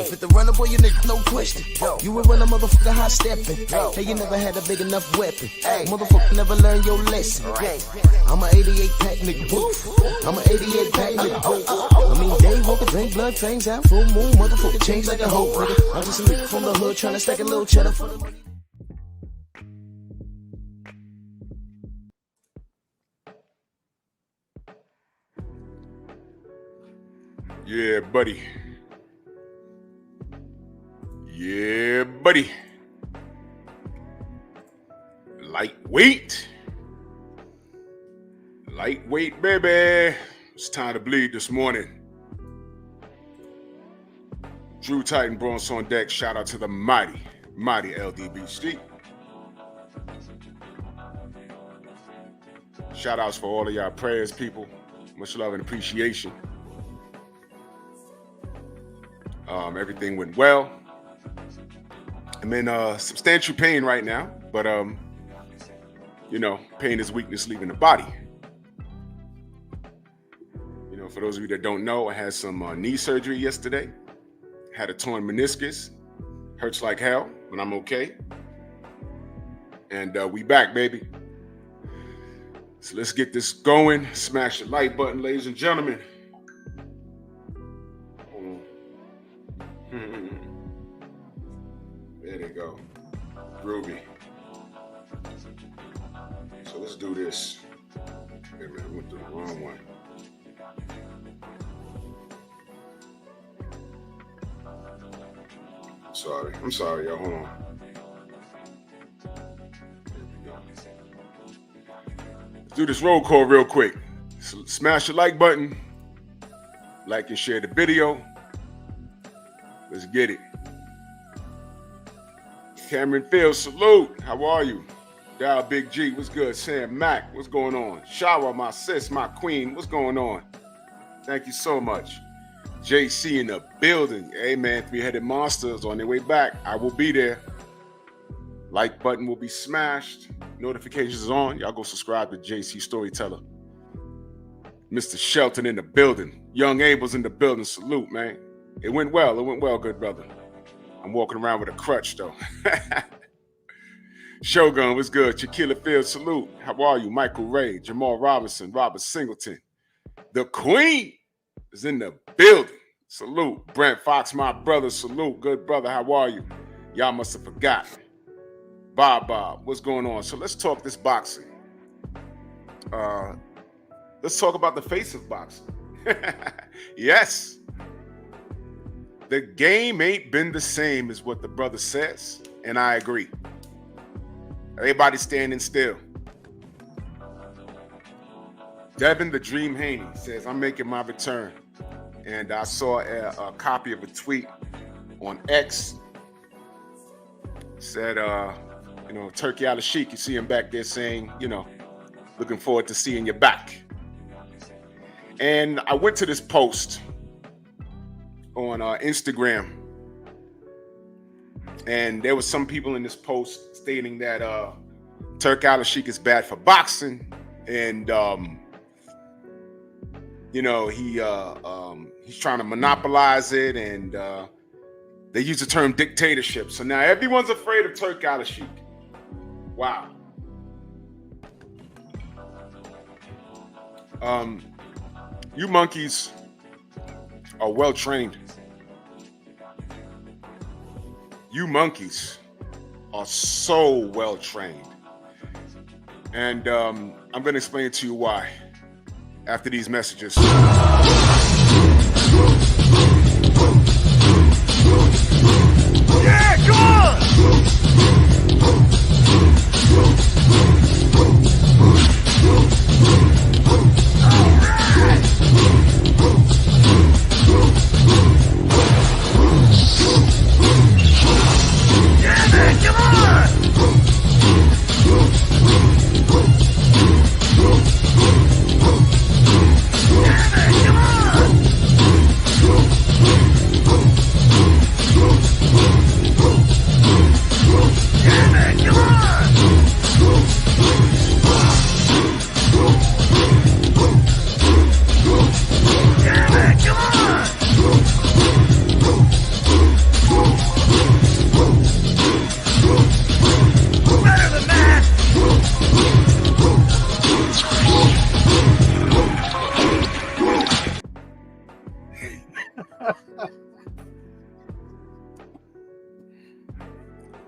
Fit the runner, boy, you nigga, no question. You would run a motherfucker high stepping. Hey, you never had a big enough weapon. Motherfucker never learned your lesson. I'm a 88 pack nigga. I'm a 88 pack nigga. I mean, day walker, drink blood, fangs out, full moon, motherfucker change like a hoe, nigga. I'm just a nigga from the hood trying to stack a little cheddar for the money. Yeah, buddy. Yeah, buddy. Lightweight. Lightweight, baby. It's time to bleed this morning. Drew Titan Bronx on deck. Shout out to the mighty LDBC. Shout outs for all of y'all prayers, people. Much love and appreciation. Everything went well. I'm in substantial pain right now, but you know, pain is weakness leaving the body. You know, for those of you that don't know, I had some knee surgery yesterday. Had a torn meniscus. Hurts like hell, but I'm okay. And we back, baby. So let's get this going. Smash the like button, ladies and gentlemen. There they go. Groovy. So let's do this. Wait a minute, I went to the wrong one. I'm sorry, y'all. Hold on. There we go. Let's do this roll call real quick. So smash the like button. Like and share the video. Let's get it. Cameron Fields, salute. How are you? Dial Big G, what's good? Sam Mack, what's going on? Shower, my sis, my queen, what's going on? Thank you so much. JC in the building. Hey man, three-headed monsters on their way back. I will be there. Like button will be smashed. Notifications is on. Y'all go subscribe to JC Storyteller. Mr. Shelton in the building. Young Abel's in the building. Salute, man. It went well, good brother. I'm walking around with a crutch, though. Shogun, what's good? Shaquilla Fields, salute. How are you? Michael Ray, Jamal Robinson, Robert Singleton. The Queen is in the building. Salute. Brent Fox, my brother, salute. Good brother, how are you? Y'all must have forgotten. Bob, what's going on? So let's talk this boxing. Let's talk about the face of boxing. Yes. The game ain't been the same as what the brother says, and I agree. Everybody standing still. Devin the Dream Haney says, I'm making my return. And I saw a copy of a tweet on X. Said, you know, Turki Alalshikh, you see him back there saying, you know, looking forward to seeing you back. And I went to this post on Instagram, and there was some people in this post stating that Turki Alalshikh is bad for boxing, and you know, he's trying to monopolize it, and they use the term dictatorship. So now everyone's afraid of Turki Alalshikh. Wow. You monkeys are well trained. You monkeys are so well trained. And I'm going to explain to you why after these messages. Yeah, come on!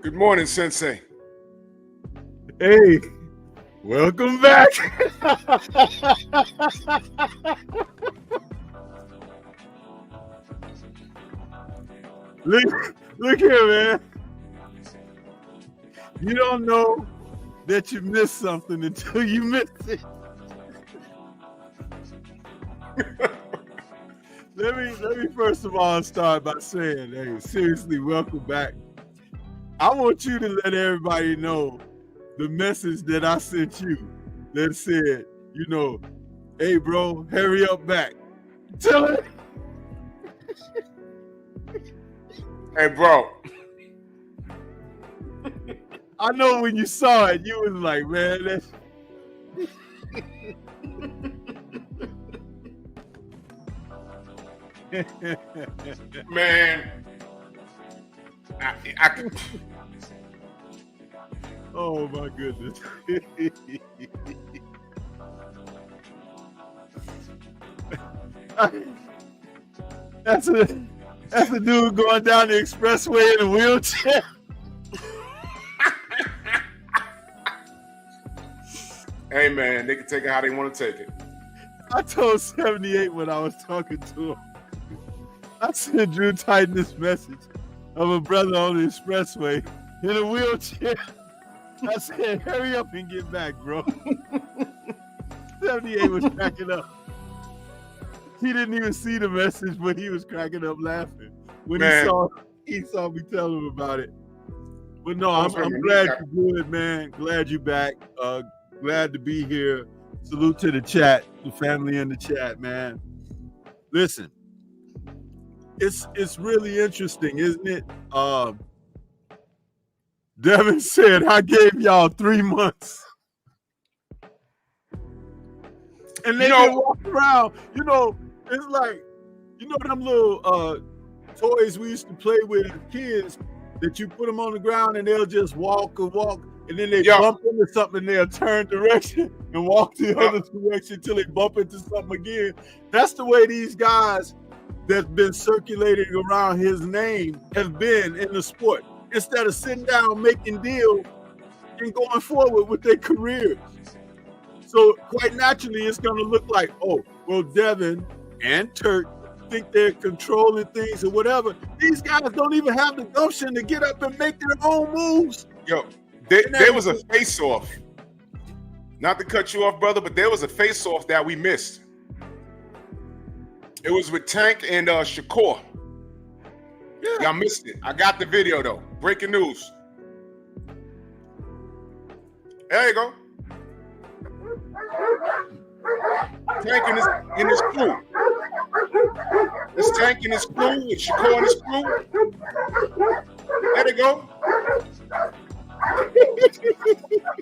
Good morning, Sensei. Hey, welcome back. Look here, man. You don't know that you missed something until you missed it. Let me first of all start by saying, hey, seriously, welcome back. I want you to let everybody know the message that I sent you that said, hey, bro, hurry up back. Tell it. Hey, bro. I know when you saw it, you was like, man, that's... Man. I can... Oh, my goodness. That's a dude going down the expressway in a wheelchair. Hey, man, they can take it how they want to take it. I told 78 when I was talking to him. I sent Drew Titan this message of a brother on the expressway in a wheelchair. I said, hurry up and get back, bro. 78 was cracking up. He didn't even see the message, but he was cracking up laughing when he saw me tell him about it. But no, I'm glad you're good, man. Glad you're back. Glad to be here. Salute to the chat, the family in the chat, man. Listen, it's really interesting, isn't it? Devin said, I gave y'all 3 months. And they can walk around, it's like, them little toys we used to play with as kids that you put them on the ground and they'll just walk, and then they bump into something and they'll turn direction and walk the other direction until they bump into something again. That's the way these guys that's been circulating around his name have been in the sport. Instead of sitting down, making deals, and going forward with their careers. So quite naturally, it's going to look like, oh, well, Devin and Turk think they're controlling things or whatever. These guys don't even have the gumption to get up and make their own moves. Yo, there was a face-off. Not to cut you off, brother, but there was a face-off that we missed. It was with Tank and Shakur. Yeah. Y'all missed it. I got the video, though. Breaking news. There you go. Tank in his crew. It's Tank in his crew. It's Shakur in his crew. There they go.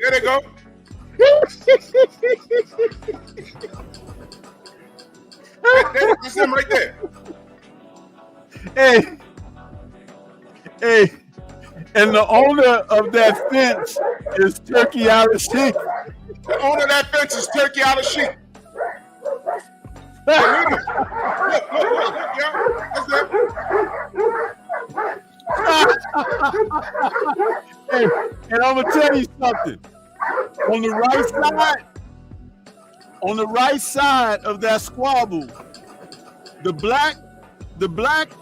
There they go. That's them right there. Hey, and the owner of that fence is Turki Alalshikh. The owner of that fence is Turki Alalshikh. Hey, and I'm gonna tell you something. On the right side of that squabble, the black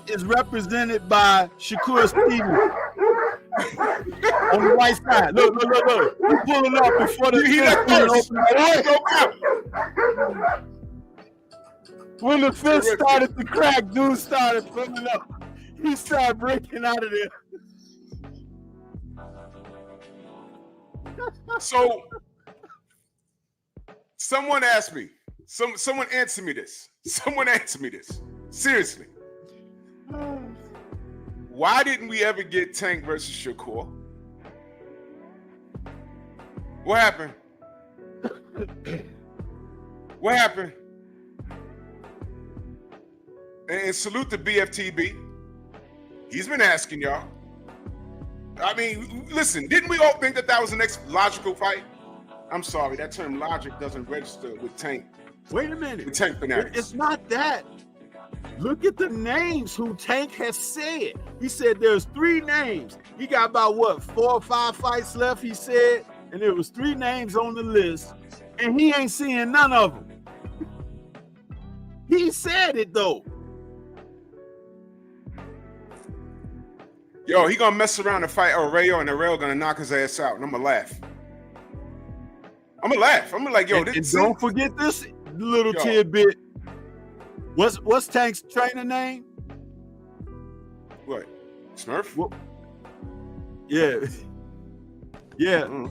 is represented by Shakur Stevenson. On the right side. Look. He's pulling up before the fence opened. When the fence started to crack, dude started pulling up. He started breaking out of there. So, someone asked me. Someone answer me this. Someone answer me this. Seriously. Why didn't we ever get Tank versus Shakur? What happened? What happened? And salute to BFTB. He's been asking y'all. I mean, listen, didn't we all think that was the next logical fight? I'm sorry, that term logic doesn't register with Tank. Wait a minute. With Tank fanatics. It's not that. Look at the names who Tank has said. He said there's 3 names. He got about, what, 4 or 5 fights left, he said. And there was 3 names on the list. And he ain't seeing none of them. He said it, though. Yo, he gonna mess around and fight Rayo, and Rayo gonna knock his ass out, and I'm gonna laugh. I'm gonna laugh. I'm gonna like, yo, and don't forget this little tidbit. What's Tank's trainer name? What? Smurf? What? Yeah. Yeah.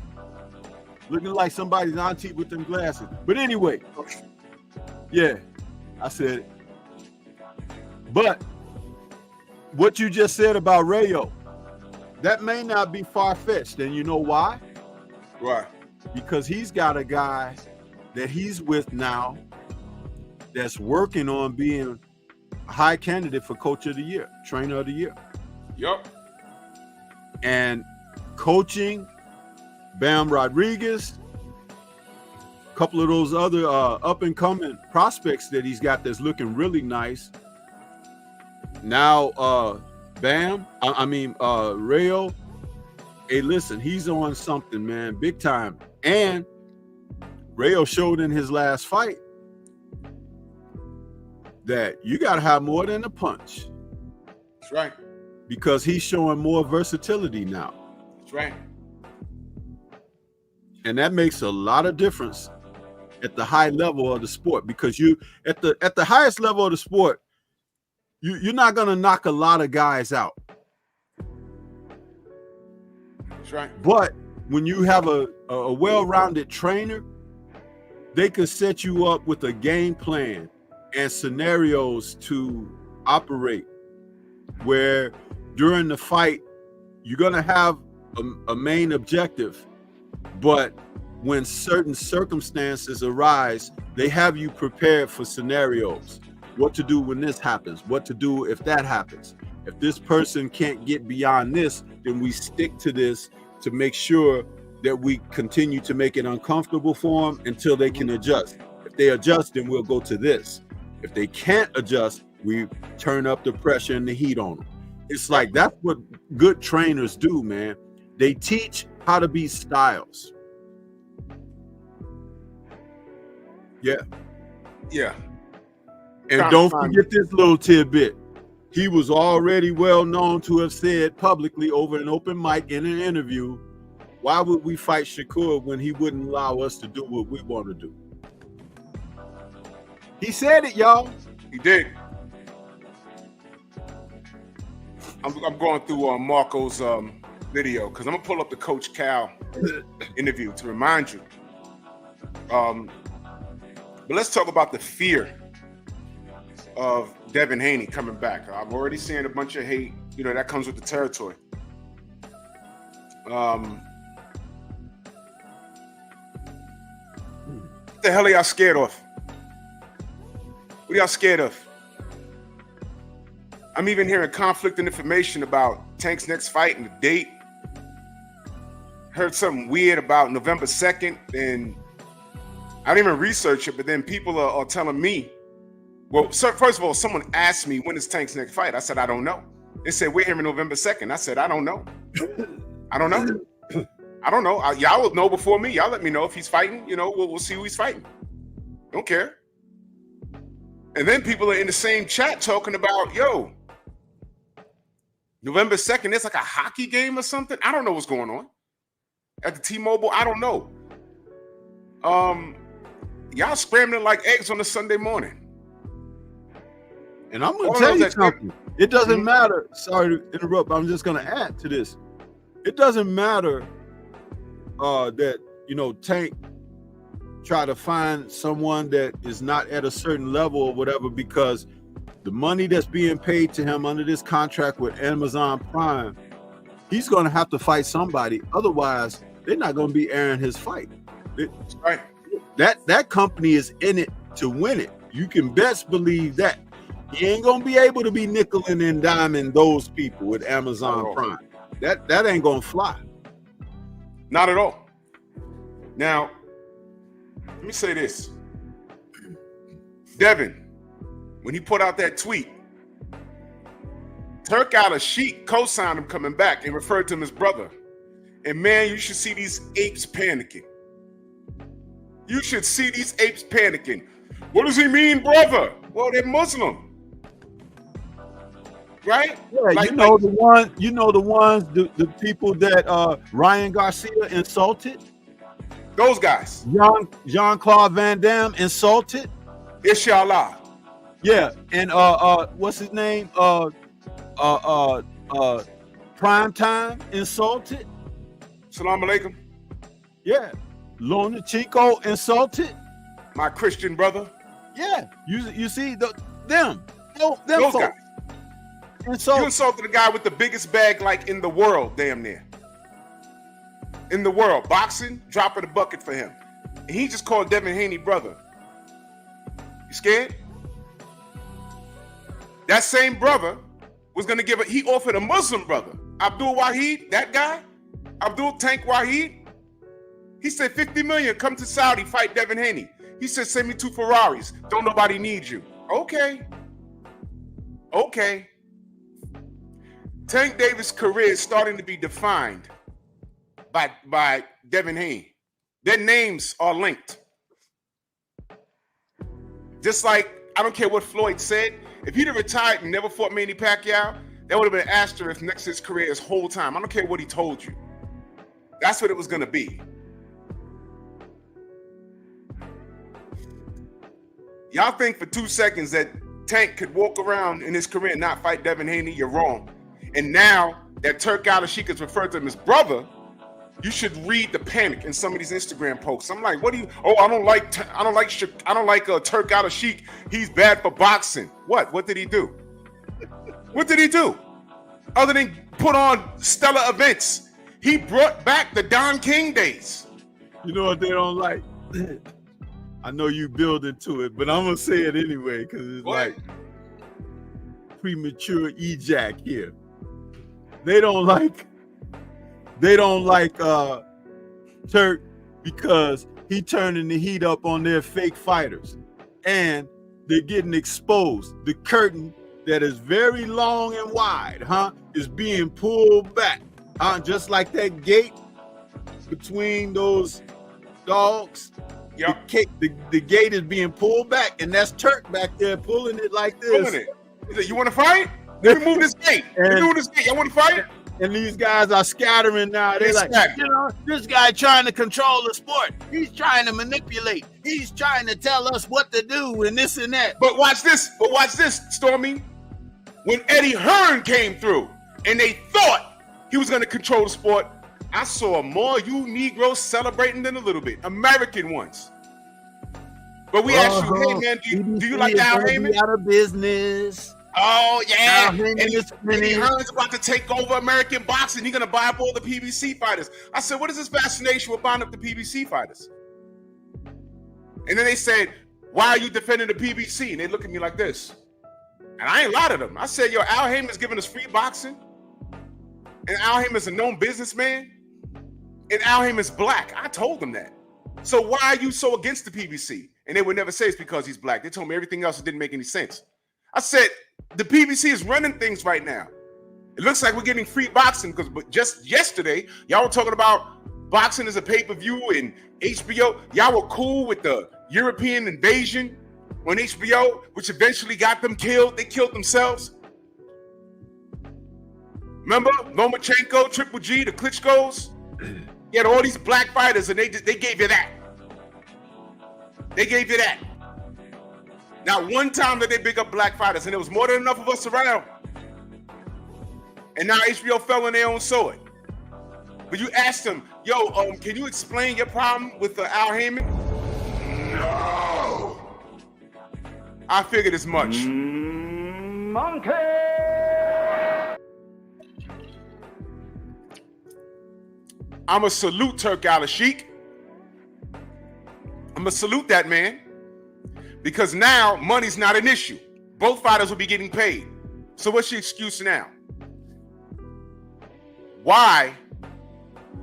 Looking like somebody's auntie with them glasses. But anyway. Yeah. I said it. But what you just said about Rayo, that may not be far-fetched. And you know why? Why? Because he's got a guy that he's with now that's working on being a high candidate for Coach of the Year, Trainer of the Year. Yup. And coaching Bam Rodriguez, a couple of those other up-and-coming prospects that he's got that's looking really nice. Now, Rayo, hey, listen, he's on something, man, big time. And Rayo showed in his last fight that you got to have more than a punch. That's right. Because he's showing more versatility now. That's right. And that makes a lot of difference at the high level of the sport, because you at the highest level of the sport, you're not going to knock a lot of guys out. That's right. But when you have a well-rounded trainer, they can set you up with a game plan and scenarios to operate where during the fight, you're going to have a main objective, but when certain circumstances arise, they have you prepared for scenarios. What to do when this happens, what to do if that happens. If this person can't get beyond this, then we stick to this to make sure that we continue to make it uncomfortable for them until they can adjust. If they adjust, then we'll go to this. If they can't adjust, we turn up the pressure and the heat on them. It's like that's what good trainers do, man. They teach how to be styles. Yeah. Yeah. And don't forget this little tidbit. He was already well known to have said publicly over an open mic in an interview, why would we fight Shakur when he wouldn't allow us to do what we want to do? He said it, y'all. He did. I'm going through Marco's video because I'm going to pull up the Coach Cal interview to remind you. But let's talk about the fear of Devin Haney coming back. I'm already seeing a bunch of hate. You know, that comes with the territory. What the hell are y'all scared of? What are y'all scared of? I'm even hearing conflicting information about Tank's next fight and the date. Heard something weird about November 2nd, and I didn't even research it, but then people are telling me, well, first of all, someone asked me, when is Tank's next fight? I said, I don't know. They said, we're hearing November 2nd. I said, I don't know. I don't know. I don't know. Y'all will know before me. Y'all let me know if he's fighting. You know, we'll see who he's fighting. Don't care. And then people are in the same chat talking about, yo, November 2nd, it's like a hockey game or something. I don't know what's going on. At the T-Mobile, I don't know. Y'all scrambling like eggs on a Sunday morning. And I'm going to tell you something. It doesn't matter. Sorry to interrupt. I'm just going to add to this. It doesn't matter that, you know, Tank try to find someone that is not at a certain level or whatever, because the money that's being paid to him under this contract with Amazon Prime, he's going to have to fight somebody. Otherwise, they're not going to be airing his fight. Right. That company is in it to win it. You can best believe that. He ain't going to be able to be nickeling and diming those people with Amazon Prime. That ain't going to fly. Not at all. Now, let me say this. Devin, when he put out that tweet Turki Alalshikh co-signed him coming back and referred to him as brother. And man, you should see these apes panicking. You should see these apes panicking. What does he mean, brother? Well, they're Muslim. Right? Yeah, like, the people that Ryan Garcia insulted. Those guys. Jean-Claude Van Damme insulted. Inshallah. Yeah, and what's his name? Primetime insulted. Salam alaikum. Yeah. Lomachenko insulted. My Christian brother. Yeah. You see them Those folks. guys. And so You insulted a guy with the biggest bag like in the world, damn near. In the world. Boxing, dropping a bucket for him. And he just called Devin Haney brother. You scared? That same brother was going to he offered a Muslim brother, Abdul Wahid, that guy, Abdul Tank Wahid. He said, 50 million, come to Saudi, fight Devin Haney. He said, send me 2 Ferraris. Don't nobody need you. Okay. Tank Davis' career is starting to be defined by Devin Haney. Their names are linked. Just like, I don't care what Floyd said, if he'd have retired and never fought Manny Pacquiao, that would have been an asterisk next to his career his whole time. I don't care what he told you. That's what it was going to be. Y'all think for 2 seconds that Tank could walk around in his career and not fight Devin Haney? You're wrong. And now that Turki Alalshikh is referred to him as brother, you should read the panic in some of these Instagram posts. I'm like, what do you? Oh, I don't like Turki Alalshikh. He's bad for boxing. What did he do? What did he do? Other than put on stellar events, he brought back the Don King days. You know what they don't like? I know you build into it, but I'm gonna say it anyway because it's like premature ejac here. They don't like Turk because he turning the heat up on their fake fighters, and they're getting exposed. The curtain that is very long and wide, is being pulled back, just like that gate between those dogs. Yep. The gate is being pulled back, and that's Turk back there pulling it like this. Pulling it. He said, you want to fight? Let me move this gate. Let me move this gate. Y'all want to fight? And these guys are scattering now. They're like, this guy trying to control the sport. He's trying to manipulate. He's trying to tell us what to do and this and that. But watch this, Stormy. When Eddie Hearn came through and they thought he was going to control the sport, I saw more you Negroes celebrating than a little bit. American ones. But we asked you, hey man, do you like Al Heyman? Out of business. Oh yeah, and Eddie Hearn's about to take over American boxing. He's gonna buy up all the PBC fighters. I said, what is this fascination with buying up the PBC fighters? And then they said, why are you defending the PBC? And they look at me like this. And I ain't lied to them. I said, yo, Al Heyman's giving us free boxing. And Al Heyman's a known businessman. And Al Heyman's black. I told them that. So why are you so against the PBC? And they would never say it's because he's black. They told me everything else that didn't make any sense. I said, the PBC is running things right now. It looks like we're getting free boxing because just yesterday, y'all were talking about boxing as a pay-per-view and HBO. Y'all were cool with the European invasion on HBO, which eventually got them killed. They killed themselves. Remember Lomachenko, Triple G, the Klitschko's? You had all these black fighters and they gave you that. They gave you that. Now, one time that they big up black fighters, and there was more than enough of us around. And now HBO fell on their own sword. But you asked them, yo, can you explain your problem with Al Heyman? No. I figured as much. Monkey. I'ma salute Turki Alalshikh. I'ma salute that man. Because now money's not an issue. Both fighters will be getting paid. So what's your excuse now? Why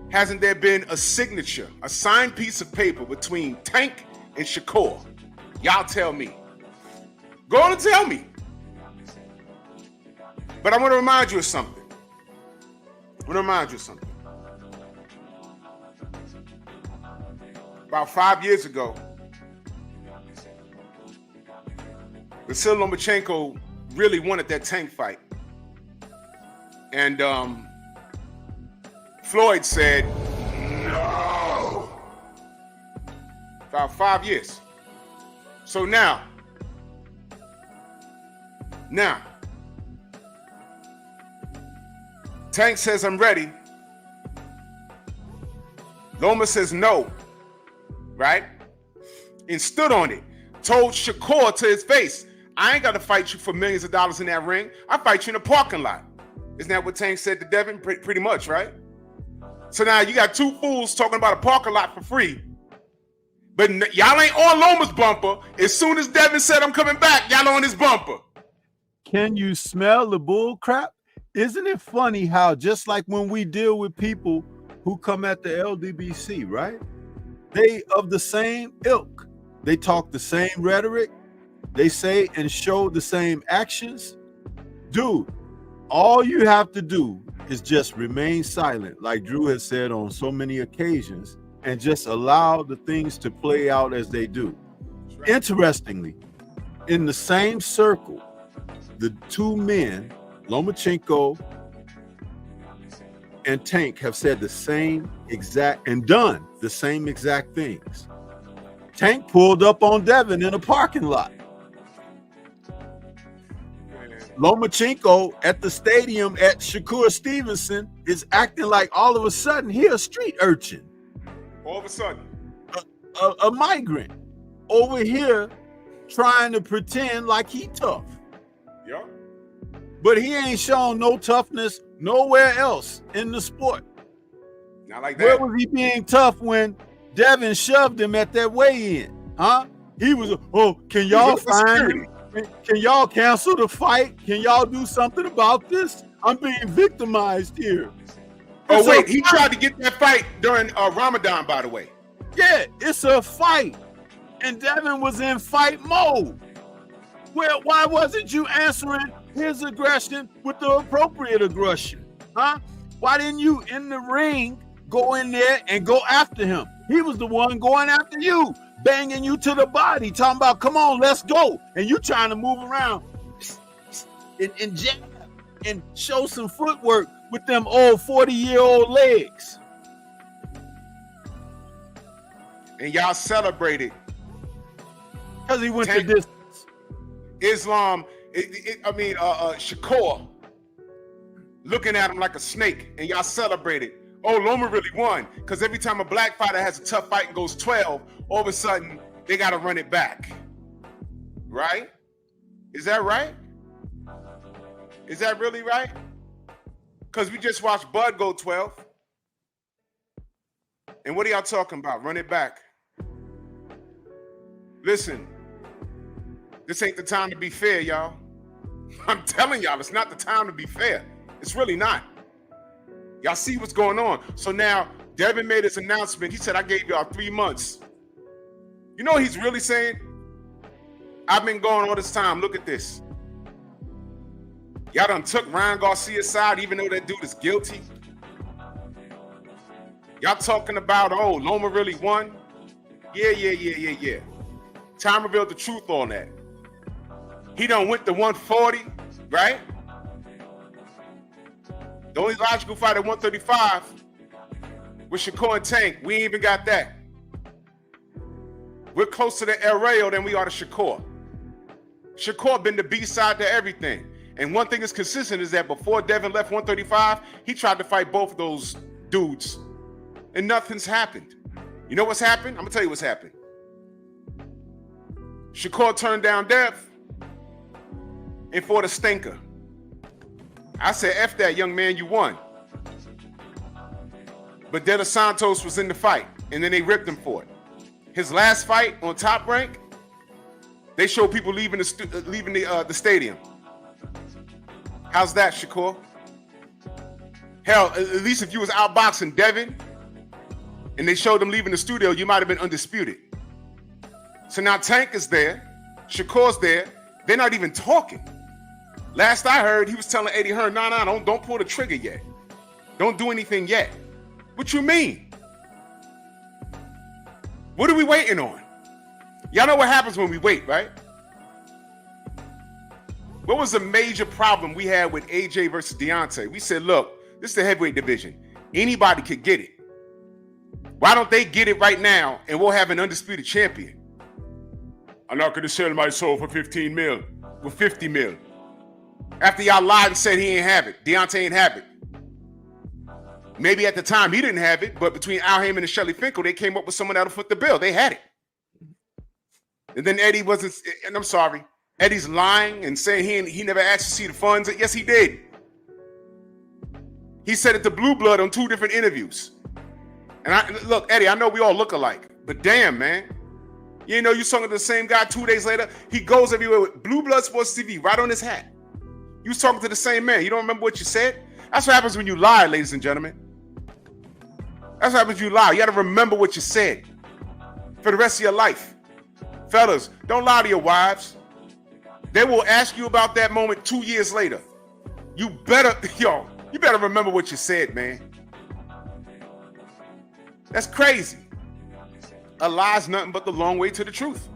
hasn't there been a signature, a signed piece of paper between Tank and Shakur? Y'all tell me. Go on and tell me. But I want to remind you of something. About 5 years ago, Vasily Lomachenko really wanted that Tank fight. And Floyd said, no. About 5 years. So now, Tank says, I'm ready. Loma says no, right? And stood on it. Told Shakur to his face, I ain't got to fight you for millions of dollars in that ring. I fight you in a parking lot. Isn't that what Tank said to Devin? Pretty much, right? So now you got two fools talking about a parking lot for free. But y'all ain't on Loma's bumper. As soon as Devin said, I'm coming back, y'all on his bumper. Can you smell the bull crap? Isn't it funny how just like when we deal with people who come at the LDBC, right? They of the same ilk. They talk the same rhetoric. They say and show the same actions. Dude, all you have to do is just remain silent, like Drew has said on so many occasions, and just allow the things to play out as they do. Right. Interestingly, in the same circle, the two men, Lomachenko and Tank, have said the same exact and done the same exact things. Tank pulled up on Devin in a parking lot. Lomachenko at the stadium at Shakur Stevenson is acting like all of a sudden he a street urchin. All of a sudden. A migrant over here trying to pretend like he tough. Yeah. But he ain't shown no toughness nowhere else in the sport. Not like that. Where was he being tough when Devin shoved him at that weigh-in? Huh? He was, can y'all find him? Can y'all cancel the fight? Can y'all do something about this? I'm being victimized here. Oh, wait, he tried to get that fight during Ramadan, by the way. Yeah, it's a fight. And Devin was in fight mode. Well, why wasn't you answering his aggression with the appropriate aggression? Huh? Why didn't you in the ring go in there and go after him? He was the one going after you, banging you to the body, talking about, come on, let's go. And you trying to move around and jab and show some footwork with them old 40-year-old legs. And y'all celebrated. Because he went to distance. Islam, Shakur looking at him like a snake, and y'all celebrated. Oh, Loma really won. Because every time a black fighter has a tough fight and goes 12, all of a sudden, they got to run it back. Right? Is that right? Is that really right? Because we just watched Bud go 12. And what are y'all talking about? Run it back. Listen, this ain't the time to be fair, y'all. I'm telling y'all, it's not the time to be fair. It's really not. Y'all see what's going on. So now, Devin made his announcement. He said, I gave y'all 3 months. You know what he's really saying? I've been going all this time. Look at this. Y'all done took Ryan Garcia's side, even though that dude is guilty. Y'all talking about, oh, Loma really won? Yeah. Time revealed the truth on that. He done went to 140, right? The only logical fight at 135 was Shakur and Tank. We ain't even got that. We're closer to El Rayo than we are to Shakur. Shakur been the B-side to everything. And one thing is consistent is that before Devin left 135, he tried to fight both of those dudes. And nothing's happened. You know what's happened? I'm going to tell you what's happened. Shakur turned down Dev and fought a stinker. I said, F that, young man, you won. But De Los Santos was in the fight, and then they ripped him for it. His last fight on Top Rank, they showed people leaving the stadium. How's that, Shakur? Hell, at least if you was outboxing Devin and they showed them leaving the studio, you might have been undisputed. So now Tank is there, Shakur's there, they're not even talking. Last I heard, he was telling Eddie Hearn, nah, don't pull the trigger yet. Don't do anything yet. What you mean? What are we waiting on? Y'all know what happens when we wait, right? What was the major problem we had with AJ versus Deontay? We said, look, this is the heavyweight division. Anybody could get it. Why don't they get it right now and we'll have an undisputed champion? I'm not going to sell my soul for 15 mil, for 50 mil. After y'all lied and said he ain't have it. Deontay ain't have it. Maybe at the time he didn't have it, but between Al Heyman and Shelly Finkel, they came up with someone that'll foot the bill. They had it. And then Eddie wasn't, and I'm sorry, Eddie's lying and saying he never asked to see the funds. Yes, he did. He said it to Blue Blood on 2 different interviews. And look, Eddie, I know we all look alike, but damn, man. You know, you talking to the same guy 2 days later. He goes everywhere with Blue Blood Sports TV right on his hat. You was talking to the same man. You don't remember what you said? That's what happens when you lie, ladies and gentlemen. That's what happens when you lie. You got to remember what you said for the rest of your life. Fellas, don't lie to your wives. They will ask you about that moment 2 years later. You better remember what you said, man. That's crazy. A lie's nothing but the long way to the truth.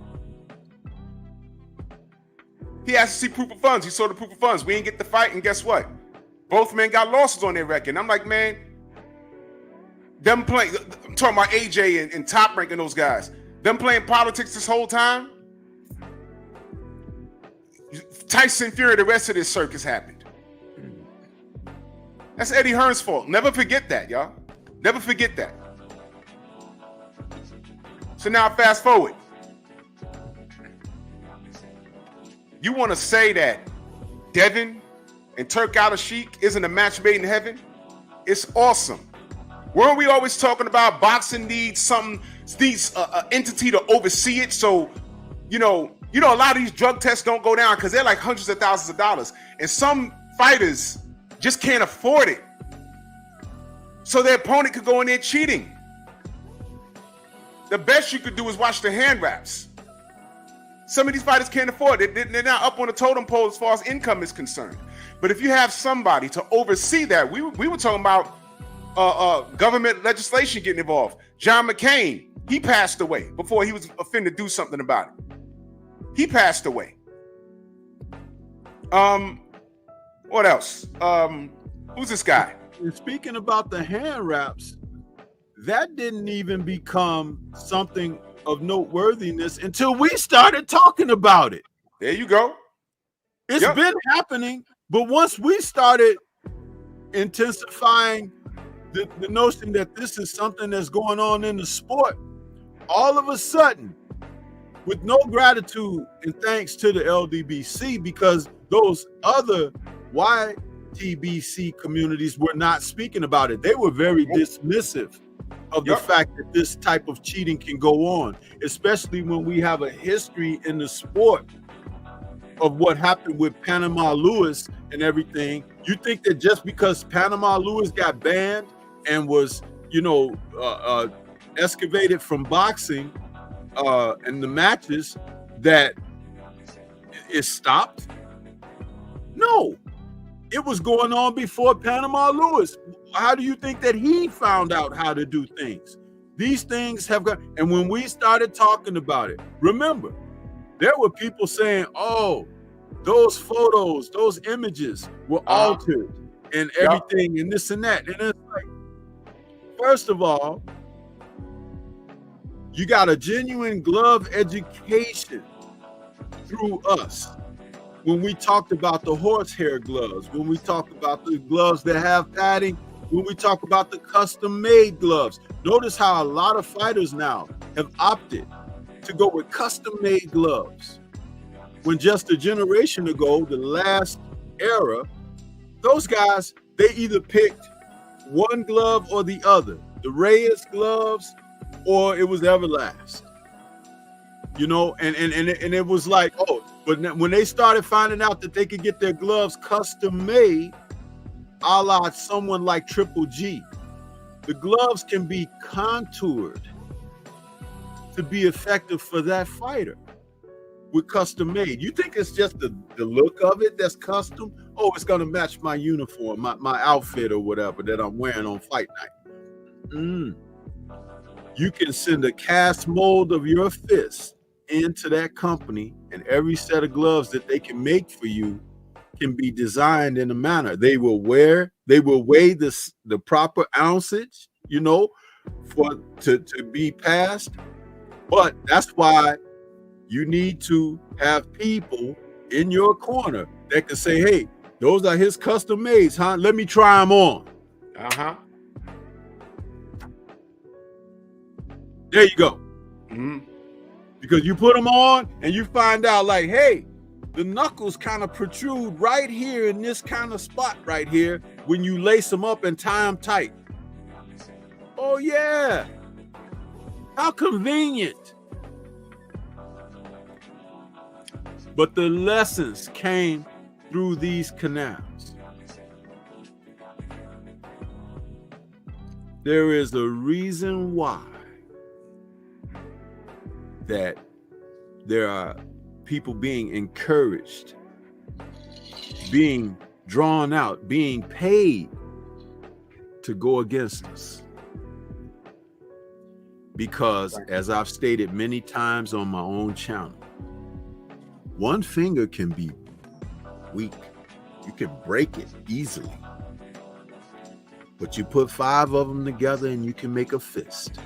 He asked to see proof of funds. He saw the proof of funds. We didn't get the fight, and guess what? Both men got losses on their record. And I'm like, man, them playing, I'm talking about AJ and Top Rank and those guys. Them playing politics this whole time. Tyson Fury, the rest of this circus happened. That's Eddie Hearn's fault. Never forget that, y'all. Never forget that. So now fast forward. You want to say that Devin and Turki Alalshikh isn't a match made in heaven? It's awesome. Weren't we always talking about boxing needs entity to oversee it? So, you know, a lot of these drug tests don't go down because they're like hundreds of thousands of dollars. And some fighters just can't afford it. So their opponent could go in there cheating. The best you could do is watch the hand wraps. Some of these fighters can't afford it. They're not up on the totem pole as far as income is concerned. But if you have somebody to oversee that, we were talking about government legislation getting involved. John McCain, he passed away before he was offended to do something about it. He passed away. What else? Who's this guy? And speaking about the hand wraps, that didn't even become something of noteworthiness until we started talking about it. There you go. It's been happening, but once we started intensifying the notion that this is something that's going on in the sport, all of a sudden, with no gratitude and thanks to the LDBC, because those other YTBC communities were not speaking about it. They were very dismissive of the fact that this type of cheating can go on, especially when we have a history in the sport of what happened with Panama Lewis and everything. You think that just because Panama Lewis got banned and was, excavated from boxing and the matches, that it stopped? No, it was going on before Panama Lewis. How do you think that he found out how to do things? These things have got, and when we started talking about it, remember, there were people saying, oh, those photos, those images were altered and everything and this and that. And it's like, first of all, you got a genuine glove education through us. When we talked about the horsehair gloves, when we talked about the gloves that have padding, when we talk about the custom-made gloves. Notice how a lot of fighters now have opted to go with custom-made gloves. When just a generation ago, the last era, those guys, they either picked one glove or the other. The Reyes gloves, or it was Everlast. And it was like, oh, but when they started finding out that they could get their gloves custom made, a la someone like Triple G, the gloves can be contoured to be effective for that fighter. with custom made. You think it's just the look of it that's custom? Oh, it's gonna match my uniform, my outfit or whatever that I'm wearing on fight night. You can send a cast mold of your fist into that company, and every set of gloves that they can make for you can be designed in a manner. They will weigh the proper ounceage, you know, to be passed. But that's why you need to have people in your corner that can say, hey, those are his custom mades, huh? Let me try them on. There you go. Because you put them on and you find out like, hey, the knuckles kind of protrude right here in this kind of spot right here when you lace them up and tie them tight. Oh, yeah. How convenient. But the lessons came through these canals. There is a reason why that there are people being encouraged, being drawn out, being paid to go against us. Because, as I've stated many times on my own channel, one finger can be weak. You can break it easily. But you put 5 of them together and you can make a fist.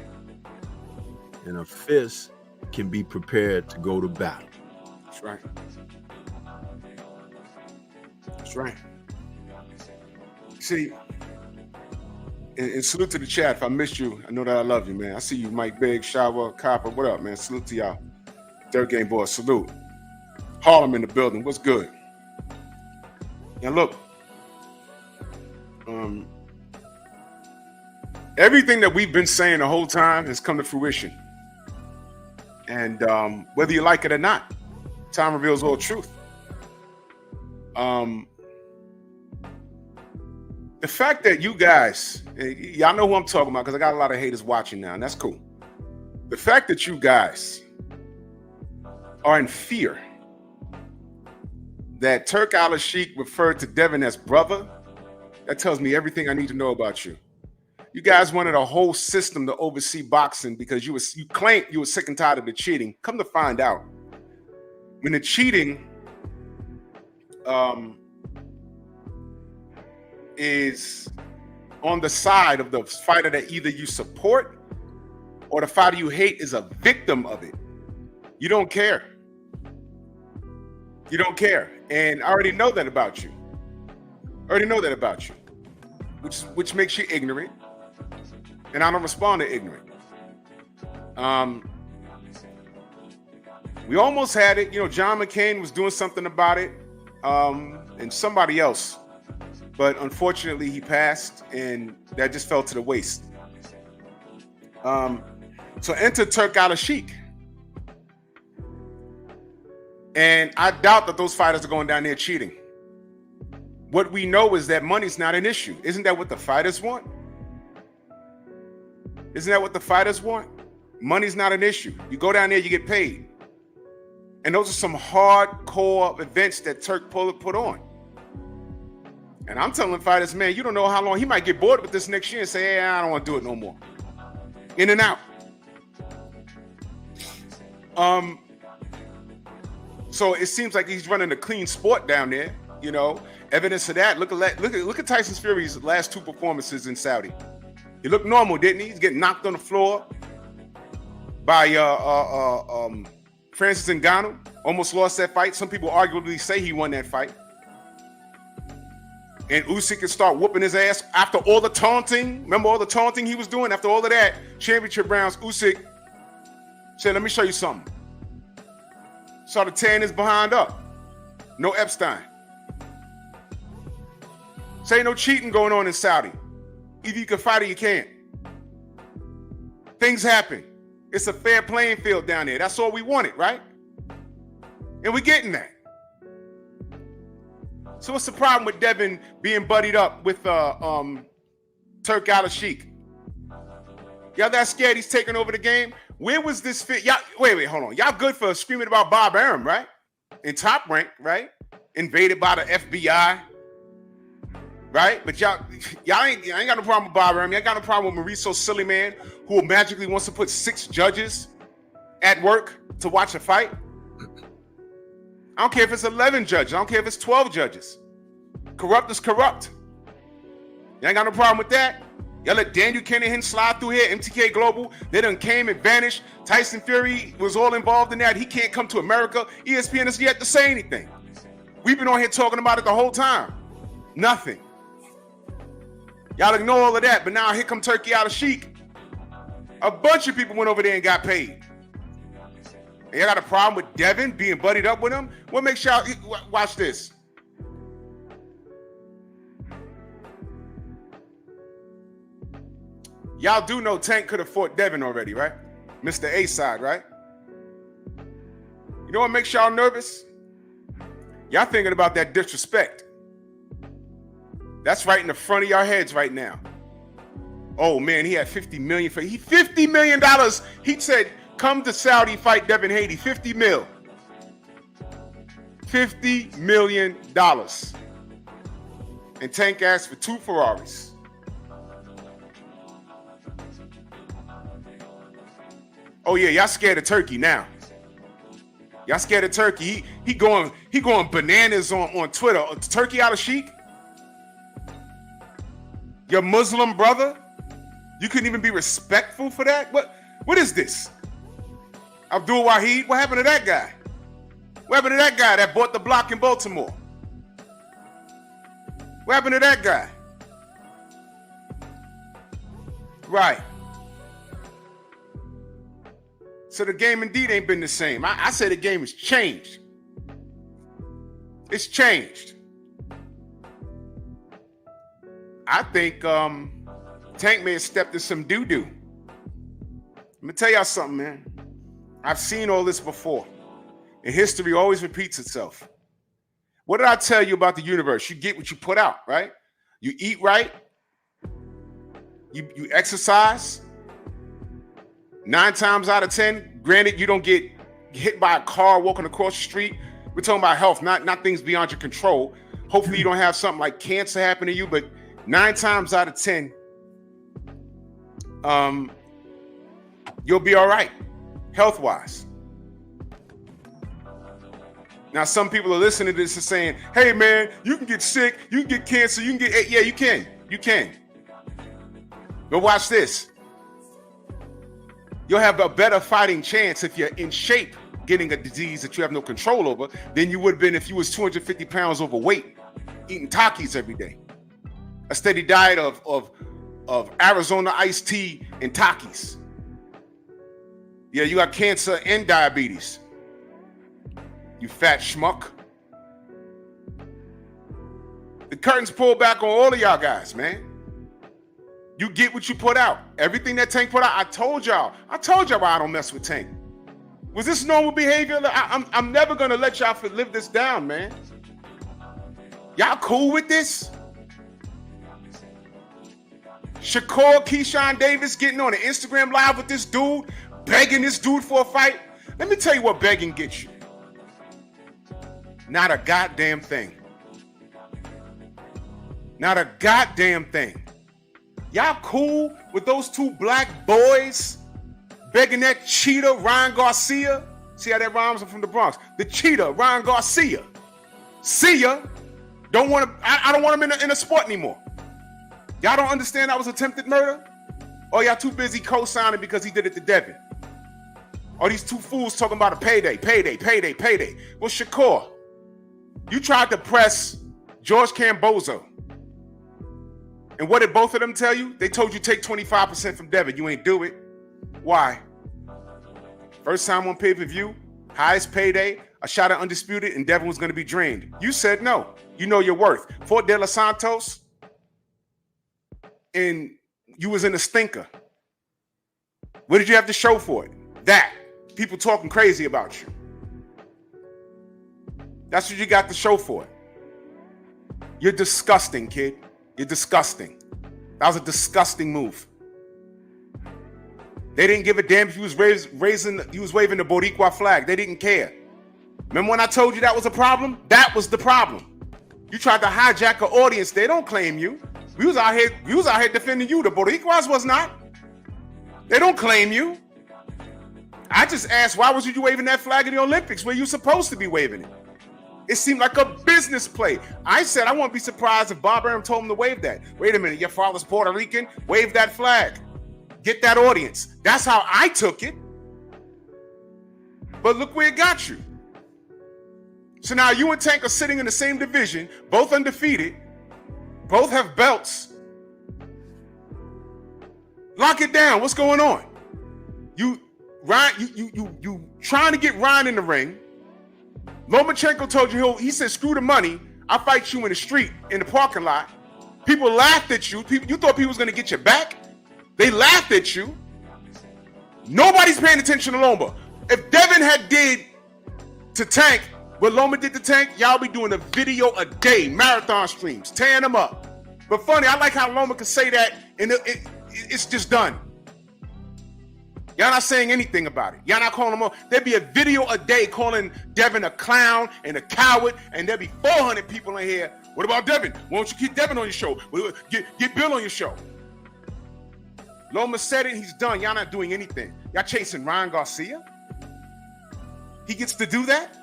And a fist can be prepared to go to battle. That's right. That's right. See, and salute to the chat. If I missed you, I know that I love you, man. I see you, Mike Big, Shower, Copper. What up, man? Salute to y'all. Third Game Boys, salute. Harlem in the building. What's good? Now look, everything that we've been saying the whole time has come to fruition. And whether you like it or not, time reveals all truth. The fact that you guys, y'all know who I'm talking about because I got a lot of haters watching now, and that's cool. The fact that you guys are in fear that Turki Alalshikh referred to Devin as brother, that tells me everything I need to know about you. You guys wanted a whole system to oversee boxing because you claimed you were sick and tired of the cheating. Come to find out, when the cheating is on the side of the fighter that either you support or the fighter you hate is a victim of it, you don't care. You don't care. And I already know that about you. Which makes you ignorant. And I don't respond to ignorant. We almost had it. You know, John McCain was doing something about it, and somebody else. But unfortunately, he passed, and that just fell to the waste. So enter Turki Alalshikh. And I doubt that those fighters are going down there cheating. What we know is that money's not an issue. Isn't that what the fighters want? Money's not an issue. You go down there, you get paid. And those are some hardcore events that Turk put on. And I'm telling fighters, man, you don't know how long he might get bored with this next year and say, hey, I don't want to do it no more. In and out. So it seems like he's running a clean sport down there, you know. Evidence of that. Look at Tyson Fury's last 2 performances in Saudi. He looked normal, didn't he? He's getting knocked on the floor by Francis Ngannou. Almost lost that fight. Some people arguably say he won that fight. And Usyk can start whooping his ass after all the taunting. Remember all the taunting he was doing? After all of that, championship rounds, Usyk said, let me show you something. Started tearing his behind up. No Epstein. Say no cheating going on in Saudi. Either you can fight or you can't. Things happen. It's a fair playing field down there. That's all we wanted, right? And we're getting that. So what's the problem with Devin being buddied up with Turki Alalshikh? Y'all that scared he's taking over the game? Where was this fit? Y'all, wait, hold on. Y'all good for screaming about Bob Arum, right? In Top Rank, right? Invaded by the FBI, right? But y'all ain't got no problem with Bob Arum. Y'all got no problem with Mauricio Sillyman, who magically wants to put 6 judges at work to watch a fight. I don't care if it's 11 judges. I don't care if it's 12 judges. Corrupt is corrupt. Y'all ain't got no problem with that. Y'all let Daniel Kinahan slide through here, MTK Global. They done came and vanished. Tyson Fury was all involved in that. He can't come to America. ESPN has yet to say anything. We've been on here talking about it the whole time. Nothing. Y'all ignore all of that, but now here come Turki Alalshikh. A bunch of people went over there and got paid. And y'all got a problem with Devin being buddied up with him? What makes y'all watch this? Y'all do know Tank could have fought Devin already, right? Mr. A side, right? You know what makes y'all nervous? Y'all thinking about that disrespect. That's right in the front of your heads right now. Oh man, he had $50 million for $50 million. He said, come to Saudi, fight Devin Haney. 50 mil. $50 million. And Tank asked for 2 Ferraris. Oh yeah, y'all scared of Turki now. Y'all scared of Turki. He going bananas on Twitter. Turki Alalshikh, your Muslim brother, you couldn't even be respectful for that? What is this? Abdul Wahid, what happened to that guy? What happened to that guy that bought the block in Baltimore? What happened to that guy? Right. So the game indeed ain't been the same. I say the game has changed. It's changed. I think Tank may have stepped in some doo-doo. Let me tell y'all something, man. I've seen all this before. And history always repeats itself. What did I tell you about the universe? You get what you put out, right? You eat right. You exercise. 9 times out of 10, granted, you don't get hit by a car walking across the street. We're talking about health, not things beyond your control. Hopefully you don't have something like cancer happen to you, but 9 times out of 10, you'll be all right, health-wise. Now, some people are listening to this and saying, hey, man, you can get sick, you can get cancer, you can get, yeah, you can. But watch this. You'll have a better fighting chance if you're in shape getting a disease that you have no control over than you would have been if you was 250 pounds overweight, eating Takis every day. A steady diet of Arizona iced tea and Takis. Yeah, you got cancer and diabetes. You fat schmuck. The curtain's pulled back on all of y'all guys, man. You get what you put out. Everything that Tank put out, I told y'all why I don't mess with Tank. Was this normal behavior? I'm never gonna let y'all live this down, man. Y'all cool with this? Shakur, Keyshawn Davis getting on an Instagram live with this dude, begging this dude for a fight. Let me tell you what begging gets you. Not a goddamn thing. Not a goddamn thing. Y'all cool with those 2 black boys begging that cheetah, Ryan Garcia? See how that rhymes? I'm from the Bronx. The cheetah, Ryan Garcia. See ya. I don't want him in a sport anymore. Y'all don't understand that was attempted murder? Or y'all too busy co-signing because he did it to Devin? Or these 2 fools talking about a payday. Well, Shakur, you tried to press George Cambozo. And what did both of them tell you? They told you take 25% from Devin. You ain't do it. Why? First time on pay-per-view, highest payday, a shot at Undisputed, and Devin was going to be drained. You said no. You know your worth. Fort De Los Santos, and you was in a stinker. What did you have to show for it? That. People talking crazy about you. That's what you got to show for it. You're disgusting, kid. You're disgusting. That was a disgusting move. They didn't give a damn if he was waving the Boricua flag. They didn't care. Remember when I told you that was a problem? That was the problem. You tried to hijack an audience. They don't claim you. We was out here defending you. The Boricuas was not. They don't claim you. I just asked, why was you waving that flag in the Olympics where you supposed to be waving it? It seemed like a business play. I said I won't be surprised if Bob Arum told him to wave that. Wait a minute, your father's Puerto Rican? Wave that flag. Get that audience. That's how I took it. But look where it got you. So now you and Tank are sitting in the same division, both undefeated, both have belts. Lock it down. What's going on? You trying to get Ryan in the ring. Lomachenko told you, he said, screw the money. I'll fight you in the street, in the parking lot. People laughed at you. You thought people was going to get you back? They laughed at you. Nobody's paying attention to Loma. If Devin had did to Tank what Loma did to Tank, y'all be doing a video a day, marathon streams, tearing them up. But funny, I like how Loma could say that, and it's just done. Y'all not saying anything about it. Y'all not calling him on. There'd be a video a day calling Devin a clown and a coward, and there'd be 400 people in here. What about Devin? Why don't you keep Devin on your show? Get Bill on your show. Loma said it, he's done. Y'all not doing anything. Y'all chasing Ryan Garcia? He gets to do that?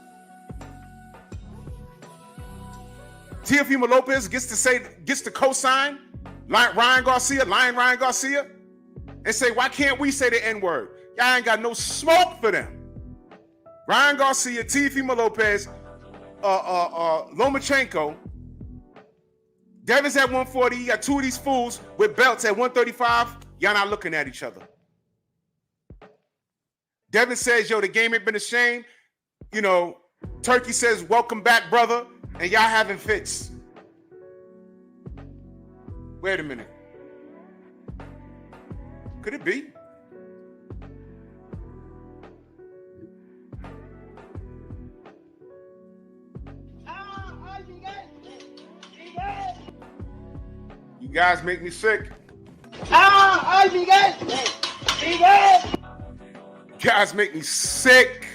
Teofimo Lopez gets to co-sign Ryan Garcia, and say, why can't we say the N-word? Y'all ain't got no smoke for them. Ryan Garcia, Teofimo Lopez, Lomachenko. Devin's at 140. You got two of these fools with belts at 135. Y'all not looking at each other. Devin says, yo, the game ain't been a shame. You know, Turkey says, welcome back, brother. And y'all having fits. Wait a minute. Could it be? You guys make me sick. You guys make me sick.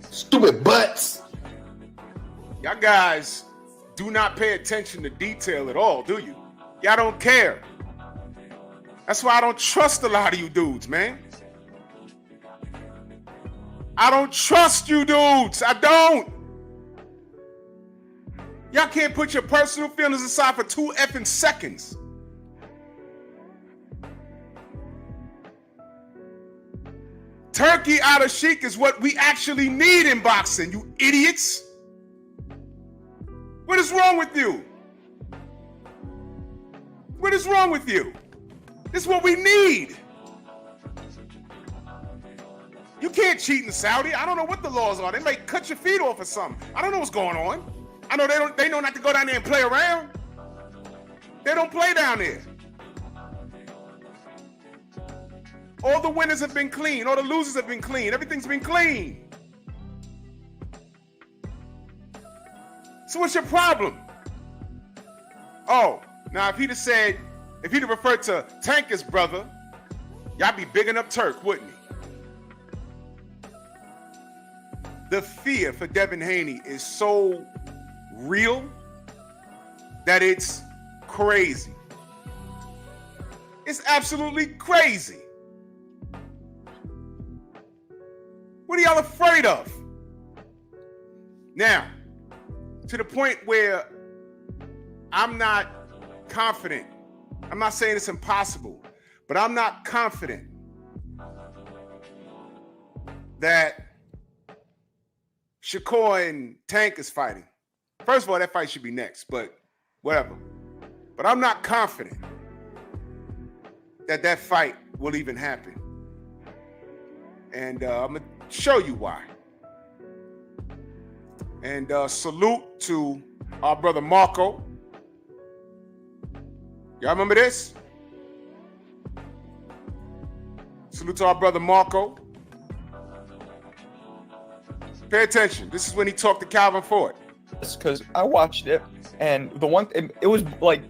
Stupid butts. Y'all guys do not pay attention to detail at all, do you? Y'all don't care. That's why I don't trust a lot of you dudes, man. I don't trust you dudes. I don't. Y'all can't put your personal feelings aside for 2 effing seconds. Turki Alalshikh is what we actually need in boxing, you idiots. What is wrong with you? What is wrong with you? This is what we need. You can't cheat in Saudi. I don't know what the laws are. They may cut your feet off or something. I don't know what's going on. I know they know not to go down there and play around. They don't play down there. All the winners have been clean. All the losers have been clean. Everything's been clean. So what's your problem? Oh, now if he'd have referred to Tank as brother, y'all be bigging up Turk, wouldn't he? The fear for Devin Haney is so real that it's crazy. It's absolutely crazy. What are y'all afraid of? Now, to the point where I'm not confident. I'm not saying it's impossible, but I'm not confident that Shakur and Tank is fighting. First of all, that fight should be next, but whatever. But I'm not confident that fight will even happen. And I'm going to show you why. And salute to our brother Marco. Y'all remember this? Salute to our brother Marco. Pay attention. This is when he talked to Calvin Ford. Because I watched it, and it was like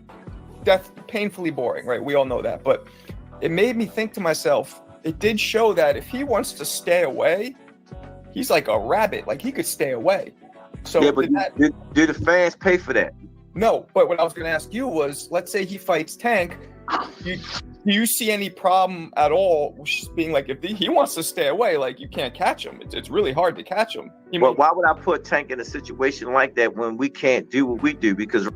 painfully boring, right? We all know that. But it made me think to myself, it did show that if he wants to stay away, he's like a rabbit. Like, he could stay away. So yeah, but did the fans pay for that? No, but what I was going to ask you was, let's say he fights Tank. Do you see any problem at all just being like, if he wants to stay away, like, you can't catch him. It's really hard to catch him. But why would I put Tank in a situation like that when we can't do what we do? Because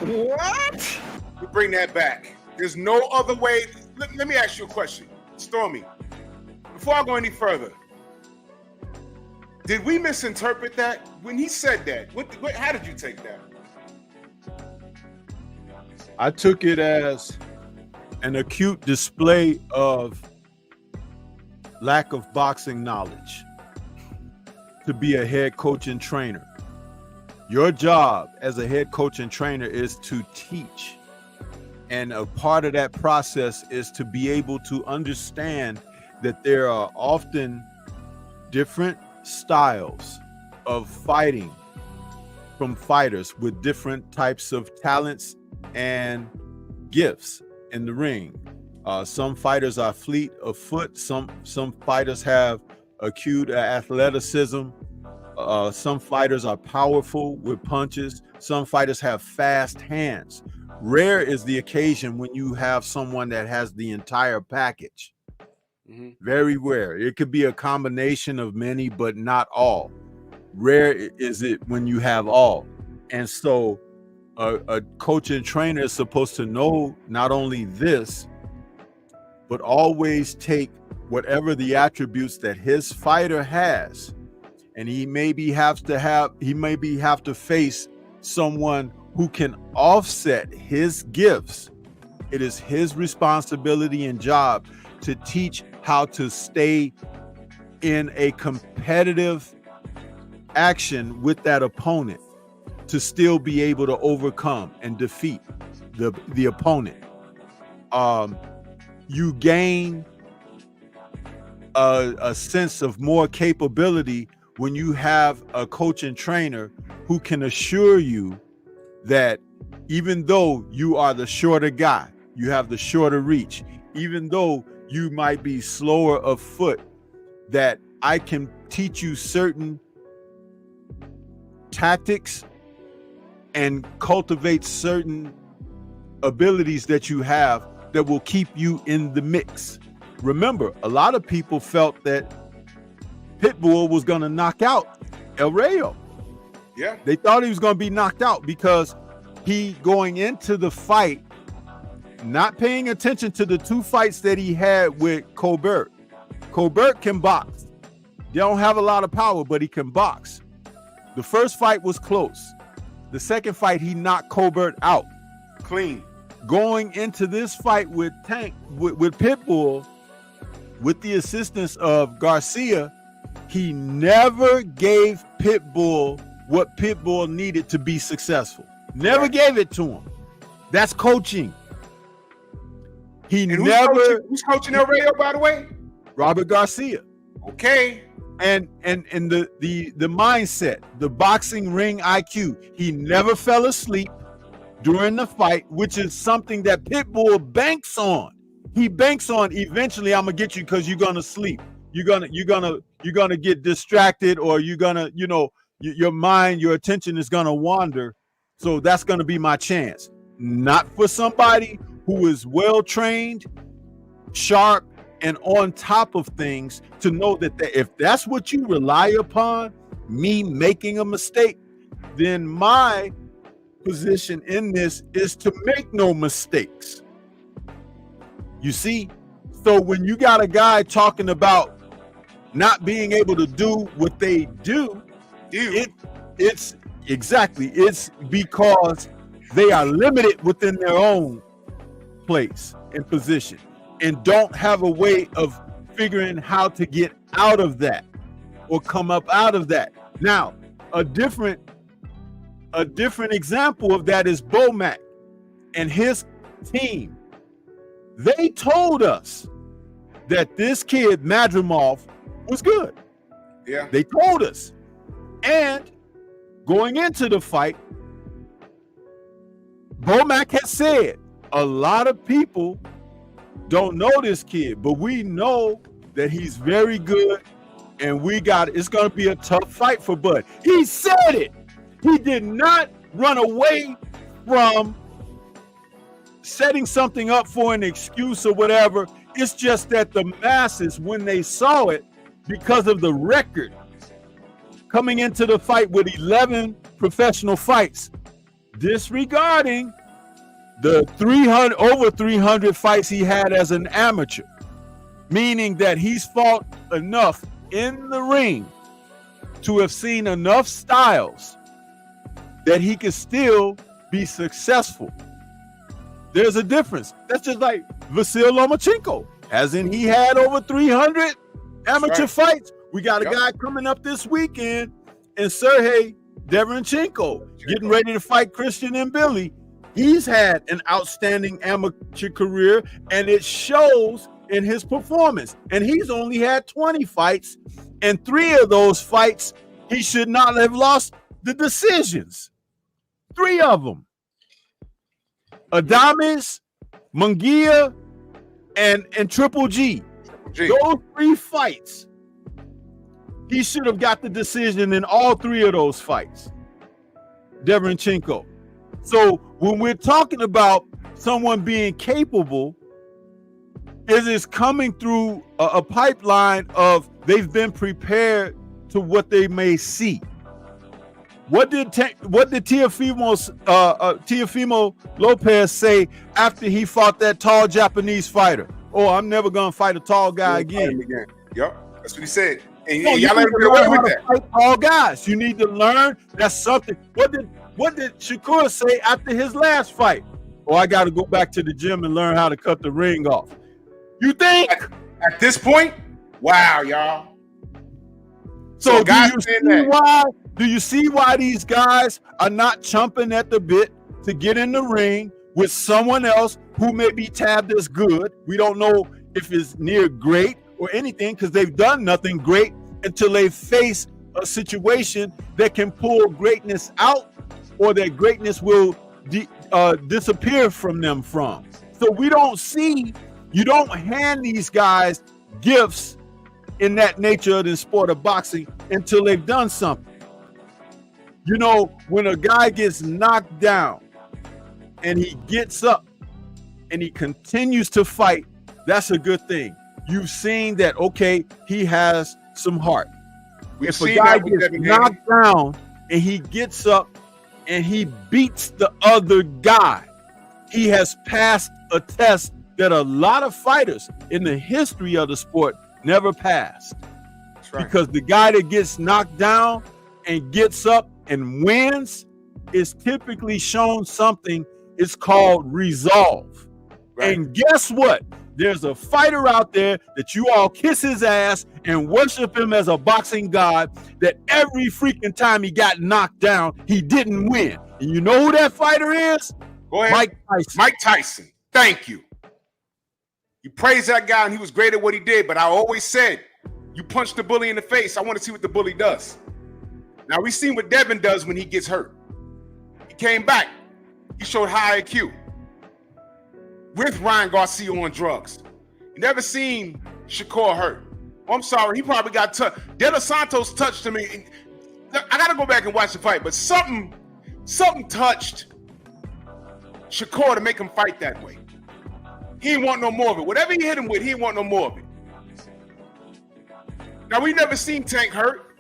What? We bring that back. There's no other way. Let me ask you a question, Stormy. Before I go any further, did we misinterpret that when he said that? How did you take that? I took it as an acute display of lack of boxing knowledge to be a head coach and trainer. Your job as a head coach and trainer is to teach. And a part of that process is to be able to understand that there are often different styles of fighting from fighters with different types of talents and gifts in the ring. Some fighters are fleet of foot. Some fighters have acute athleticism. Some fighters are powerful with punches. Some fighters have fast hands. Rare is the occasion when you have someone that has the entire package. Mm-hmm. Very rare. It could be a combination of many, but not all. Rare is it when you have all. And so a coach and trainer is supposed to know not only this, but always take whatever the attributes that his fighter has, and he maybe have to face someone who can offset his gifts. It is his responsibility and job to teach how to stay in a competitive action with that opponent, to still be able to overcome and defeat the opponent. You gain a sense of more capability when you have a coach and trainer who can assure you that even though you are the shorter guy, you have the shorter reach, even though you might be slower of foot, that I can teach you certain tactics and cultivate certain abilities that you have that will keep you in the mix. Remember, a lot of people felt that Pitbull was going to knock out El Rayo. Yeah. They thought he was going to be knocked out because he going into the fight, not paying attention to the two fights that he had with Colbert. Colbert can box. They don't have a lot of power, but he can box. The first fight was close. The second fight, he knocked Colbert out. Clean. Going into this fight with Tank, with Pitbull, with the assistance of Garcia, he never gave Pitbull what Pitbull needed to be successful. Never gave it to him. That's coaching. Who's coaching El Rayo, by the way? Robert Garcia. Okay. And the mindset, the boxing ring IQ. He never fell asleep during the fight, which is something that Pitbull banks on. He banks on eventually I'm gonna get you because you're gonna sleep. You're gonna get distracted, or you're gonna, your mind, your attention is gonna wander. So that's gonna be my chance. Not for somebody who is well trained, sharp, and on top of things, to know that if that's what you rely upon, me making a mistake, then my position in this is to make no mistakes. You see? So when you got a guy talking about not being able to do what they do, it's because they are limited within their own place and position and don't have a way of figuring how to get out of that or come up out of that. Now, a different example of that is Bomac and his team. They told us that this kid Madrimov was good. Yeah. They told us. And going into the fight, Bomac has said a lot of people don't know this kid, but we know that he's very good, and it's going to be a tough fight for Bud. He said it. He did not run away from setting something up for an excuse or whatever. It's just that the masses, when they saw it, because of the record coming into the fight with 11 professional fights, disregarding the over 300 fights he had as an amateur, meaning that he's fought enough in the ring to have seen enough styles that he can still be successful. There's a difference. That's just like Vasyl Lomachenko. Hasn't he had over 300 amateur fights? We got a guy coming up this weekend, and Sergey Devenchenko getting ready to fight Christian and Billy. He's had an outstanding amateur career, and it shows in his performance. And he's only had 20 fights, and 3 of those fights he should not have lost the decisions. 3 of them. Adames, Munguia, and Triple G. Those 3 fights, he should have got the decision in all 3 of those fights. Devenchenko. So when we're talking about someone being capable, it is coming through a pipeline of they've been prepared to what they may see. What did Teofimo Lopez say after he fought that tall Japanese fighter? Oh, I'm never gonna fight a tall guy again. Yep, that's what he said. And no, y'all let him get away with that. Fight tall guys. You need to learn. That's something. What did Shakur say after his last fight? Oh, I got to go back to the gym and learn how to cut the ring off. You think? At this point, wow, y'all. So do you see why these guys are not chomping at the bit to get in the ring with someone else who may be tabbed as good? We don't know if it's near great or anything because they've done nothing great until they face a situation that can pull greatness out or that greatness will disappear from them from. So you don't hand these guys gifts in that nature of the sport of boxing until they've done something. You know, when a guy gets knocked down and he gets up and he continues to fight, that's a good thing. You've seen that, okay, he has some heart. If a guy gets knocked down and he gets up and he beats the other guy, he has passed a test that a lot of fighters in the history of the sport never passed. That's right. Because the guy that gets knocked down and gets up and wins is typically shown something. It's called resolve. Right. And guess what? There's a fighter out there that you all kiss his ass and worship him as a boxing god that every freaking time he got knocked down, he didn't win. And you know who that fighter is? Go ahead. Mike Tyson. Mike Tyson. Thank you. You praise that guy and he was great at what he did, but I always said, you punch the bully in the face, I want to see what the bully does. Now we've seen what Devin does when he gets hurt. He came back. He showed high IQ. With Ryan Garcia on drugs. You never seen Shakur hurt. Oh, I'm sorry, he probably got touched. De Los Santos touched him. I got to go back and watch the fight, but something touched Shakur to make him fight that way. He didn't want no more of it. Whatever he hit him with, he didn't want no more of it. Now, we never seen Tank hurt.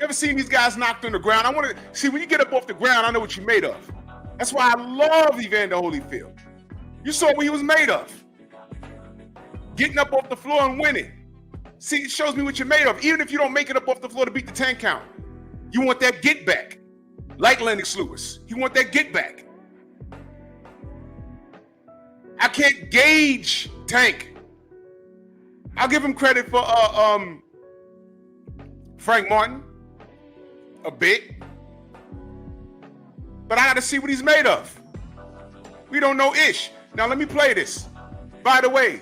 Never seen these guys knocked on the ground. I want to see, when you get up off the ground, I know what you're made of. That's why I love Evander Holyfield. You saw what he was made of. Getting up off the floor and winning. See, it shows me what you're made of. Even if you don't make it up off the floor to beat the 10 count, you want that get back. Like Lennox Lewis. You want that get back. I can't gauge Tank. I'll give him credit for Frank Martin a bit. But I got to see what he's made of. We don't know ish. Now let me play this. By the way,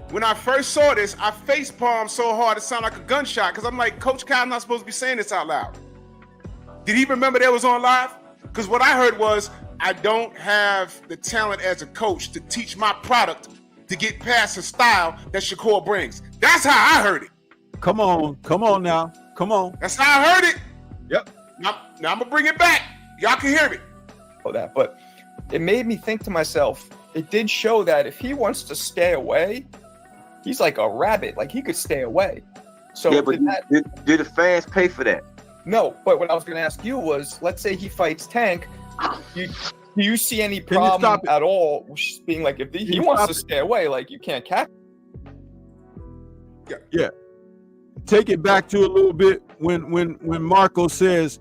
when I first saw this, I face palmed so hard it sounded like a gunshot because I'm like, Coach Kyle's not supposed to be saying this out loud. Did he remember that was on live? Because what I heard was, I don't have the talent as a coach to teach my product to get past the style that Shakur brings. That's how I heard it. Come on now. Come on. That's how I heard it. Yep. Now I'm gonna bring it back. Y'all can hear it. That, but it made me think to myself, it did show that if he wants to stay away, he's like a rabbit. Like he could stay away. So yeah, but do the fans pay for that? No, but what I was going to ask you was, let's say he fights Tank. Do you see any problem at all being like, if he wants to stay away, like you can't catch him? Yeah. Take it back to a little bit when Marco says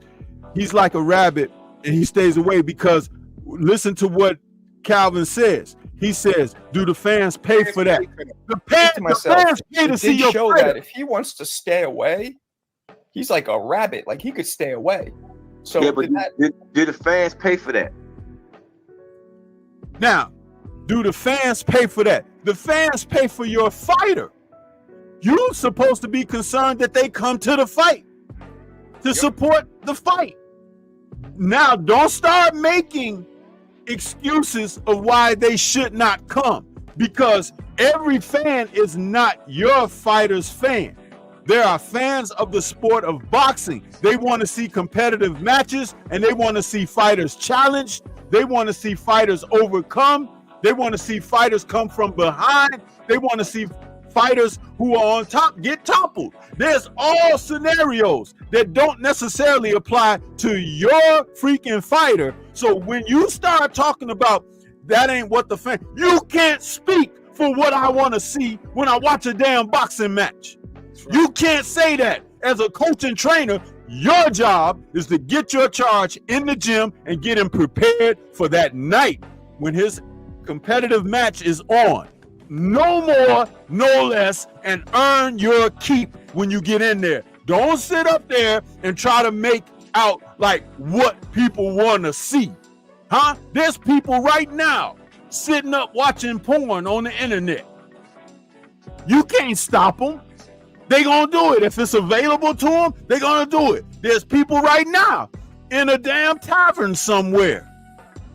he's like a rabbit and he stays away, because listen to what Calvin says. He says, do the fans pay for that? The fans pay to see your show fighter. That if he wants to stay away, he's like a rabbit. Like he could stay away. So yeah, but do the fans pay for that? Now, do the fans pay for that? The fans pay for your fighter. You're supposed to be concerned that they come to the fight to support the fight. Now, don't start making excuses of why they should not come, because every fan is not your fighter's fan. There are fans of the sport of boxing. They want to see competitive matches, and they want to see fighters challenged. They want to see fighters overcome. They want to see fighters come from behind. They want to see fighters who are on top get toppled. There's all scenarios that don't necessarily apply to your freaking fighter. So when you start talking about that ain't what the fan, you can't speak for what I want to see when I watch a damn boxing match. Right. You can't say that. As a coach and trainer, your job is to get your charge in the gym and get him prepared for that night when his competitive match is on. No more, no less, and earn your keep when you get in there. Don't sit up there and try to make out like what people want to see. Huh? There's people right now sitting up watching porn on the internet. You can't stop them. They gonna do it. If it's available to them, they gonna do it. There's people right now in a damn tavern somewhere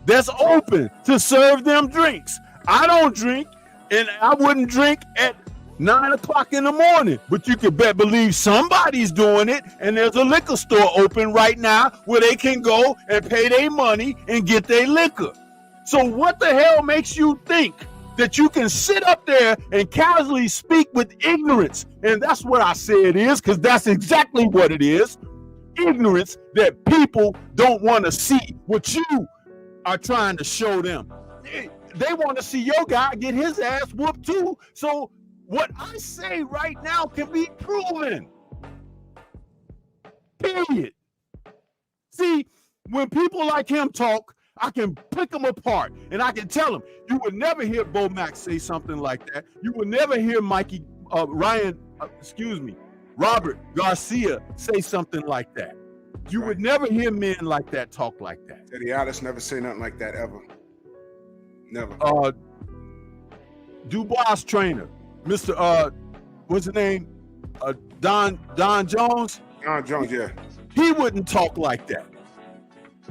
that's open to serve them drinks. I don't drink, and I wouldn't drink at 9 o'clock in the morning, but you can believe somebody's doing it, and there's a liquor store open right now where they can go and pay their money and get their liquor. So what the hell makes you think that you can sit up there and casually speak with ignorance? And that's what I say it is, because that's exactly what it is. Ignorance that people don't want to see what you are trying to show them. They want to see your guy get his ass whooped too. So what I say right now can be proven. Period. See, when people like him talk, I can pick them apart and I can tell them, you would never hear Bo Mack say something like that. You would never hear Robert Garcia say something like that. You would never hear men like that talk like that. Eddie Alice never say nothing like that ever. Never. Dubois trainer, Mr. What's his name? Don Jones. Don Jones, yeah. He wouldn't talk like that.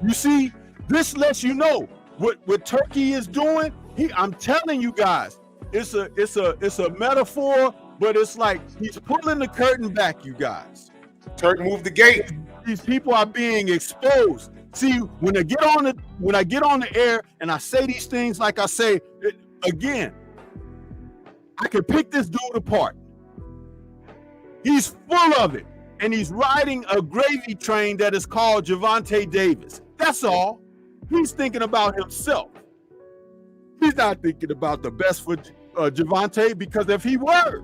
You see, this lets you know what Turkey is doing. I'm telling you guys, it's a metaphor, but it's like he's pulling the curtain back, you guys. Turk moved the gate. These people are being exposed. See, when I get on the air and I say these things, like I say again, I can pick this dude apart. He's full of it, and he's riding a gravy train that is called Gervonta Davis. That's all. He's thinking about himself. He's not thinking about the best for Gervonta, because if he were,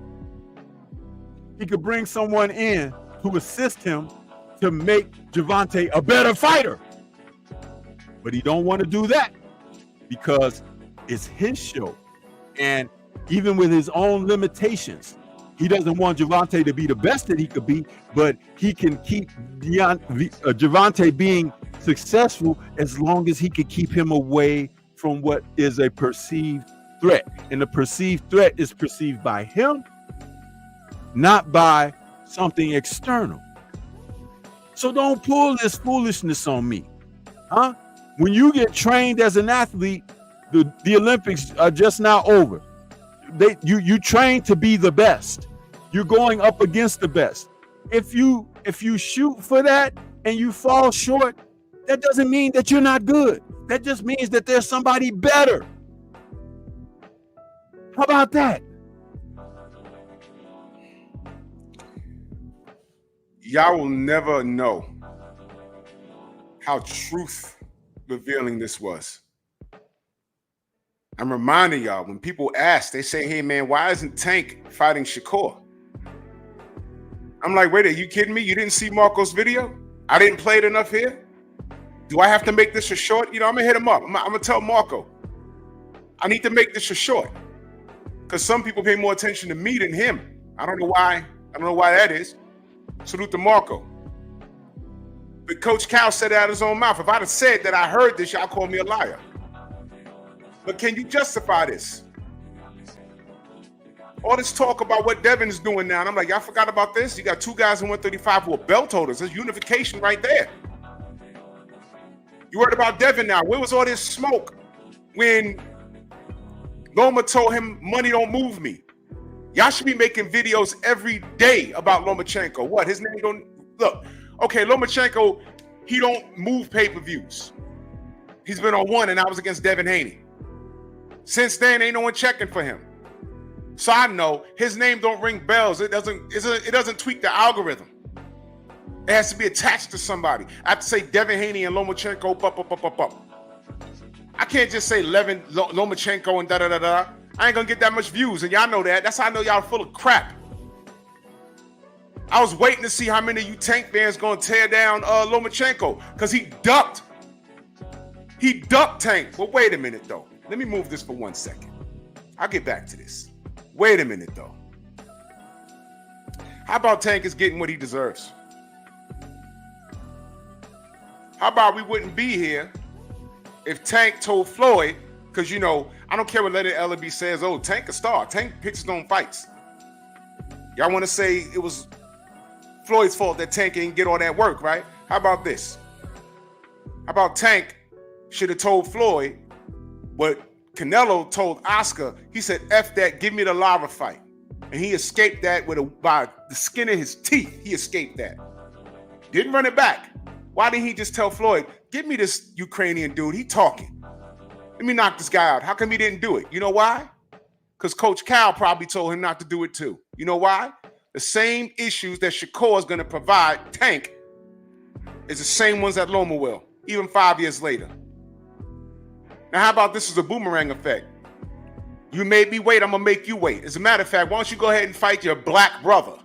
he could bring someone in to assist him to make Gervonta a better fighter. But he don't want to do that because it's his show. And even with his own limitations, he doesn't want Gervonta to be the best that he could be, but he can keep Gervonta being successful as long as he can keep him away from what is a perceived threat. And the perceived threat is perceived by him, not by something external. So don't pull this foolishness on me. Huh? When you get trained as an athlete, the Olympics are just now over. You train to be the best. You're going up against the best. If you shoot for that and you fall short, that doesn't mean that you're not good. That just means that there's somebody better. How about that? Y'all will never know how truth revealing this was. I'm reminding y'all, when people ask, they say, hey man, why isn't Tank fighting Shakur? I'm like, wait, are you kidding me? You didn't see Marco's video? I didn't play it enough here? Do I have to make this a short? You know, I'm gonna hit him up. I'm gonna tell Marco, I need to make this a short. Because some people pay more attention to me than him. I don't know why that is. Salute to Marco. But Coach Cal said it out of his own mouth. If I'd have said that I heard this, y'all call me a liar. But can you justify this? All this talk about what Devin is doing now, and I'm like, y'all forgot about this? You got two guys in 135 who are belt holders. There's unification right there. You heard about Devin now. Where was all this smoke when Loma told him money don't move me? Y'all should be making videos every day about Lomachenko. What? His name don't look. Okay, Lomachenko, he don't move pay-per-views. He's been on one, and that was against Devin Haney. Since then, ain't no one checking for him. So I know his name don't ring bells. It doesn't tweak the algorithm. It has to be attached to somebody. I have to say Devin Haney and Lomachenko, up. I can't just say Lomachenko and da-da-da-da. I ain't gonna get that much views, and y'all know that. That's how I know y'all full of crap. I was waiting to see how many of you Tank fans gonna tear down Lomachenko, because he ducked. He ducked Tank. But wait a minute, though. Let me move this for 1 second. I'll get back to this. Wait a minute, though. How about Tank is getting what he deserves? How about we wouldn't be here if Tank told Floyd, because, you know, I don't care what Leonard Ellerby says, oh, Tank a star. Tank picks his own fights. Y'all want to say it was Floyd's fault that Tank didn't get all that work, right? How about this? How about Tank should have told Floyd what Canelo told Oscar? He said, F that, give me the Lara fight. And he escaped that by the skin of his teeth. He escaped that. Didn't run it back. Why didn't he just tell Floyd, give me this Ukrainian dude, he talking. Let me knock this guy out. How come he didn't do it? You know why? Because Coach Cal probably told him not to do it too. You know why? The same issues that Shakur is going to provide Tank is the same ones that Loma will, even 5 years later. Now, how about this is a boomerang effect? You made me wait, I'm going to make you wait. As a matter of fact, why don't you go ahead and fight your black brother?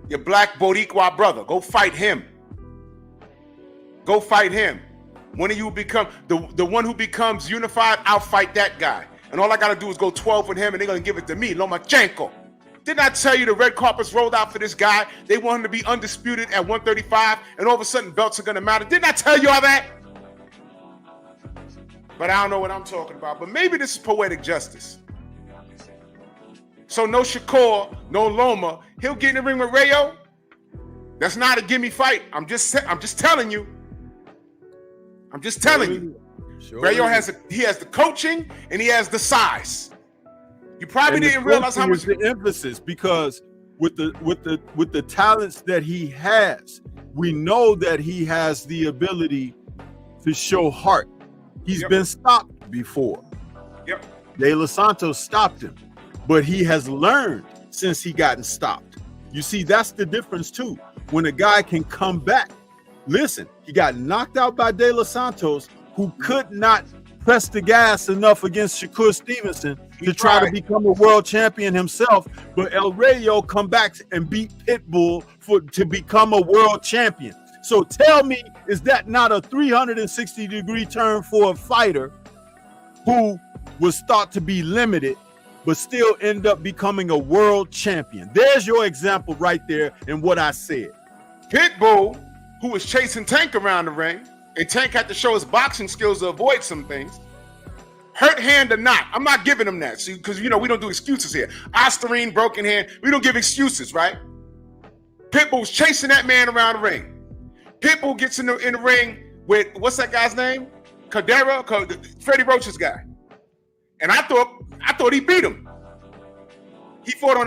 Your black Boricua brother. Go fight him. Go fight him. When you become the one who becomes unified, I'll fight that guy. And all I got to do is go 12 with him, and they're going to give it to me, Lomachenko. Didn't I tell you the red carpets rolled out for this guy? They want him to be undisputed at 135, and all of a sudden belts are going to matter. Didn't I tell you all that? But I don't know what I'm talking about. But maybe this is poetic justice. So no Shakur, no Loma. He'll get in the ring with Rayo. That's not a gimme fight. I'm just telling you. I'm just telling you. Sure. Rayo has the coaching and he has the size. You probably didn't realize how much the emphasis, because with the talents that he has, we know that he has the ability to show heart. He's been stopped before. Yep. De Los Santos stopped him, but he has learned since he gotten stopped. You see, that's the difference too. When a guy can come back. Listen, he got knocked out by De Los Santos, who could not press the gas enough against Shakur Stevenson to try to become a world champion himself. But El Rayo come back and beat Pitbull to become a world champion. So tell me, is that not a 360-degree turn for a fighter who was thought to be limited, but still end up becoming a world champion? There's your example right there in what I said. Pitbull, who was chasing Tank around the ring, and Tank had to show his boxing skills to avoid some things. Hurt hand or not, I'm not giving him that. See, because we don't do excuses here. Osterine, broken hand, we don't give excuses, right? Pitbull's chasing that man around the ring. Pitbull gets in the ring with what's that guy's name? Freddie Roach's guy. And I thought he beat him. He fought on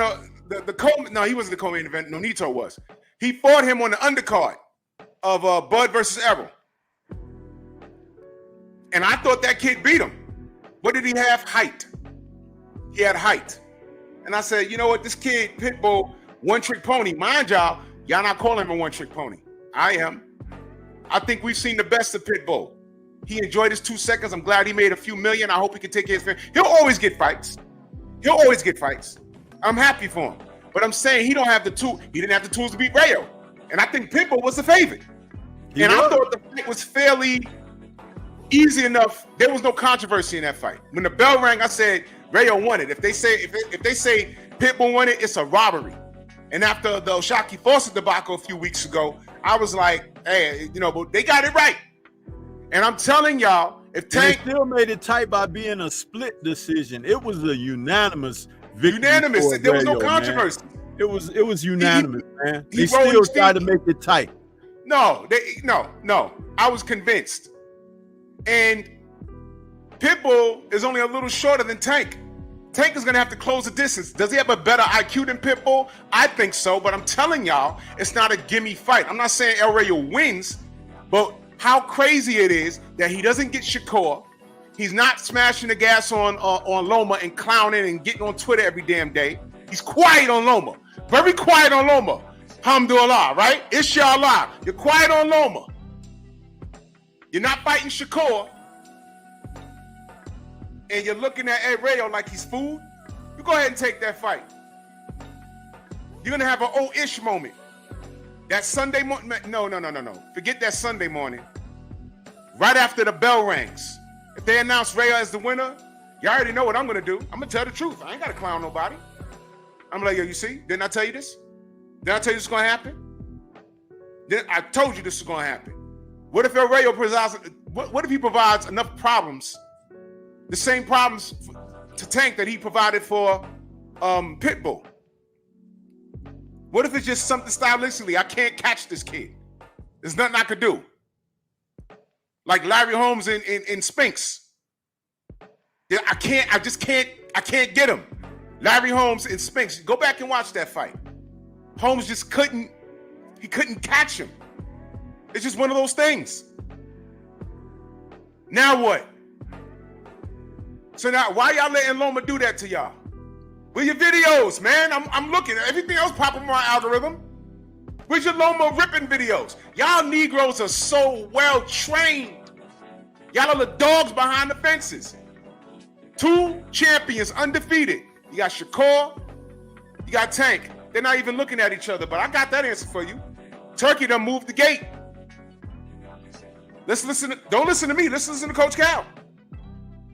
the co-main. No, he wasn't the co-main event. Nonito was. He fought him on the undercard of Bud versus Errol. And I thought that kid beat him. What did he have? Height. He had height. And I said, you know what? This kid, Pitbull, one-trick pony. Mind y'all not calling him a one-trick pony. I am. I think we've seen the best of Pitbull. He enjoyed his 2 seconds. I'm glad he made a few million. I hope he can take his. He'll always get fights. I'm happy for him. But I'm saying he don't have the tool. He didn't have the tools to beat Rayo. And I think Pitbull was the favorite. I thought the fight was fairly easy enough. There was no controversy in that fight. When the bell rang, I said Rayo won it. If they say Pitbull won it, it's a robbery. And after the Oshaki Fawcett debacle a few weeks ago, I was like, hey, but they got it right. And I'm telling y'all, if Tank still made it tight by being a split decision, it was a unanimous victory. There was no controversy. Man. It was unanimous, man. They still tried to make it tight. No. I was convinced. And Pitbull is only a little shorter than Tank. Tank is going to have to close the distance. Does he have a better IQ than Pitbull? I think so, but I'm telling y'all, it's not a gimme fight. I'm not saying El Rayo wins, but how crazy it is that he doesn't get Shakur. He's not smashing the gas on Loma and clowning and getting on Twitter every damn day. He's quiet on Loma. Very quiet on Loma. Alhamdulillah, right? Inshallah. You're quiet on Loma. You're not fighting Shakur. And you're looking at Ed Rayo like he's food. You go ahead and take that fight. You're going to have an oh-ish moment. That Sunday morning, no. Forget that Sunday morning. Right after the bell rings. If they announce Rayo as the winner, you already know what I'm going to do. I'm going to tell the truth. I ain't got to clown nobody. I'm like, yo, you see? Didn't I tell you this? Didn't I tell you this is going to happen? I told you this is going to happen. What if El Rayo provides, what if he provides enough problems, the same problems to Tank that he provided for Pitbull? What if it's just something stylistically? I can't catch this kid. There's nothing I could do. Like Larry Holmes in Spinks. I can't get him. Larry Holmes in Spinks. Go back and watch that fight. Holmes just couldn't catch him. It's just one of those things. Now what? So now why y'all letting Loma do that to y'all? Where your videos, man? I'm looking at everything else popping on my algorithm. Where's your Loma ripping videos? Y'all Negroes are so well trained. Y'all are the dogs behind the fences. 2 champions undefeated. You got Shakur, you got Tank. They're not even looking at each other, but I got that answer for you. Turkey done moved the gate. Don't listen to me. Let's listen to Coach Cal.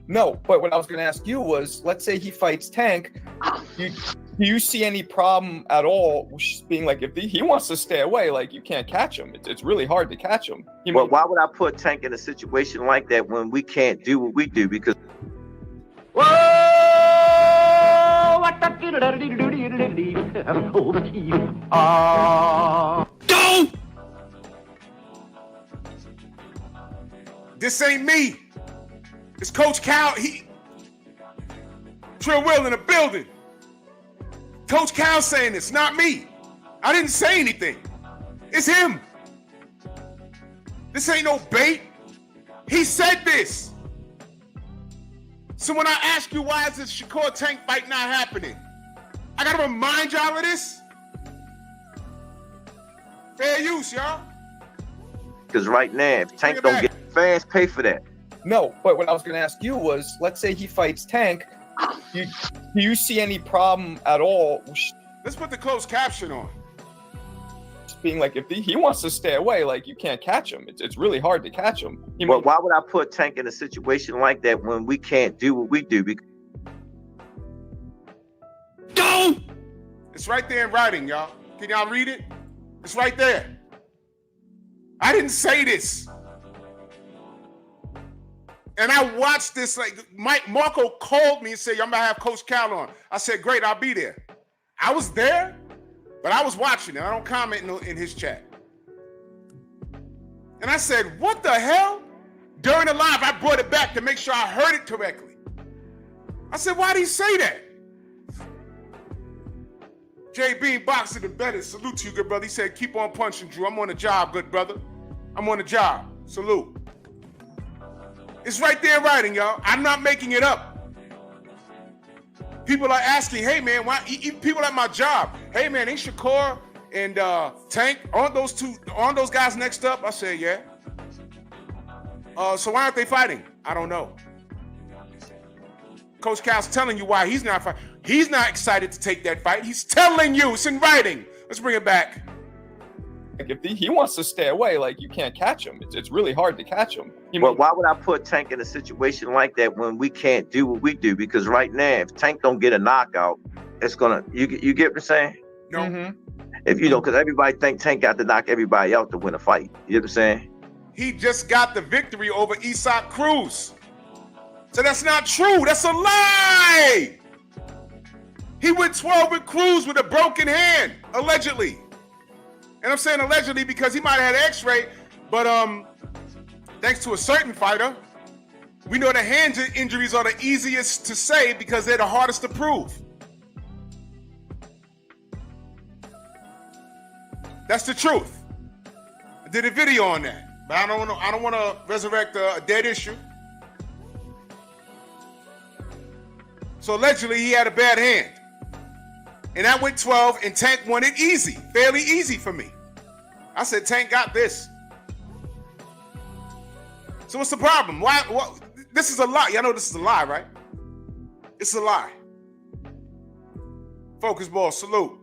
No, but what I was going to ask you was, let's say he fights Tank. Do you see any problem at all being like, if he wants to stay away, like you can't catch him? It's really hard to catch him. Well, why would I put Tank in a situation like that when we can't do what we do? Because Don't! This ain't me. It's Coach Cal. Trill Will in the building. Coach Cal saying this, not me. I didn't say anything. It's him. This ain't no bait. He said this. So when I ask you why is this Shakur Tank fight not happening, I gotta remind y'all of this. Fair use, y'all. Because right now, if Tank don't get fans, pay for that. No, but what I was going to ask you was, let's say he fights Tank. Do you see any problem at all? Let's put the closed caption on. Being like, if he wants to stay away, like you can't catch him. It's really hard to catch him. Well, why would I put Tank in a situation like that when we can't do what we do? Don't! It's right there in writing, y'all. Can y'all read it? It's right there. I didn't say this. And I watched this, like Marco called me and said, I'm gonna have Coach Cal on. I said, great, I'll be there. I was there, but I was watching it. I don't comment in his chat. And I said, what the hell? During the live, I brought it back to make sure I heard it correctly. I said, why'd he say that? J. Bean, boxing and betting. Salute to you, good brother. He said, keep on punching, Drew. I'm on the job, good brother. I'm on the job. Salute. It's right there in writing, y'all. I'm not making it up. People are asking, hey, man, why? Even people at my job, hey, man, ain't Shakur and Tank, aren't those guys next up? I said, yeah. So why aren't they fighting? I don't know. Coach Cal's telling you why he's not fighting. He's not excited to take that fight. He's telling you. It's in writing. Let's bring it back. Like if he wants to stay away, like you can't catch him. It's really hard to catch him. Well, why would I put Tank in a situation like that when we can't do what we do? Because right now, if Tank don't get a knockout, it's gonna. You get what I'm saying? No. Mm-hmm. If you know, because everybody think Tank got to knock everybody out to win a fight. You know what I'm saying? He just got the victory over Isaac Cruz. So that's not true. That's a lie. He went 12 with Cruz with a broken hand, allegedly. And I'm saying allegedly because he might have had an x-ray, but thanks to a certain fighter, we know the hand injuries are the easiest to say because they're the hardest to prove. That's the truth. I did a video on that, but I don't want to resurrect a dead issue. So allegedly he had a bad hand. And that went 12, and Tank won it easy, fairly easy for me. I said, Tank got this. So what's the problem? Why? This is a lie. Y'all know this is a lie, right? It's a lie. Focus ball, salute.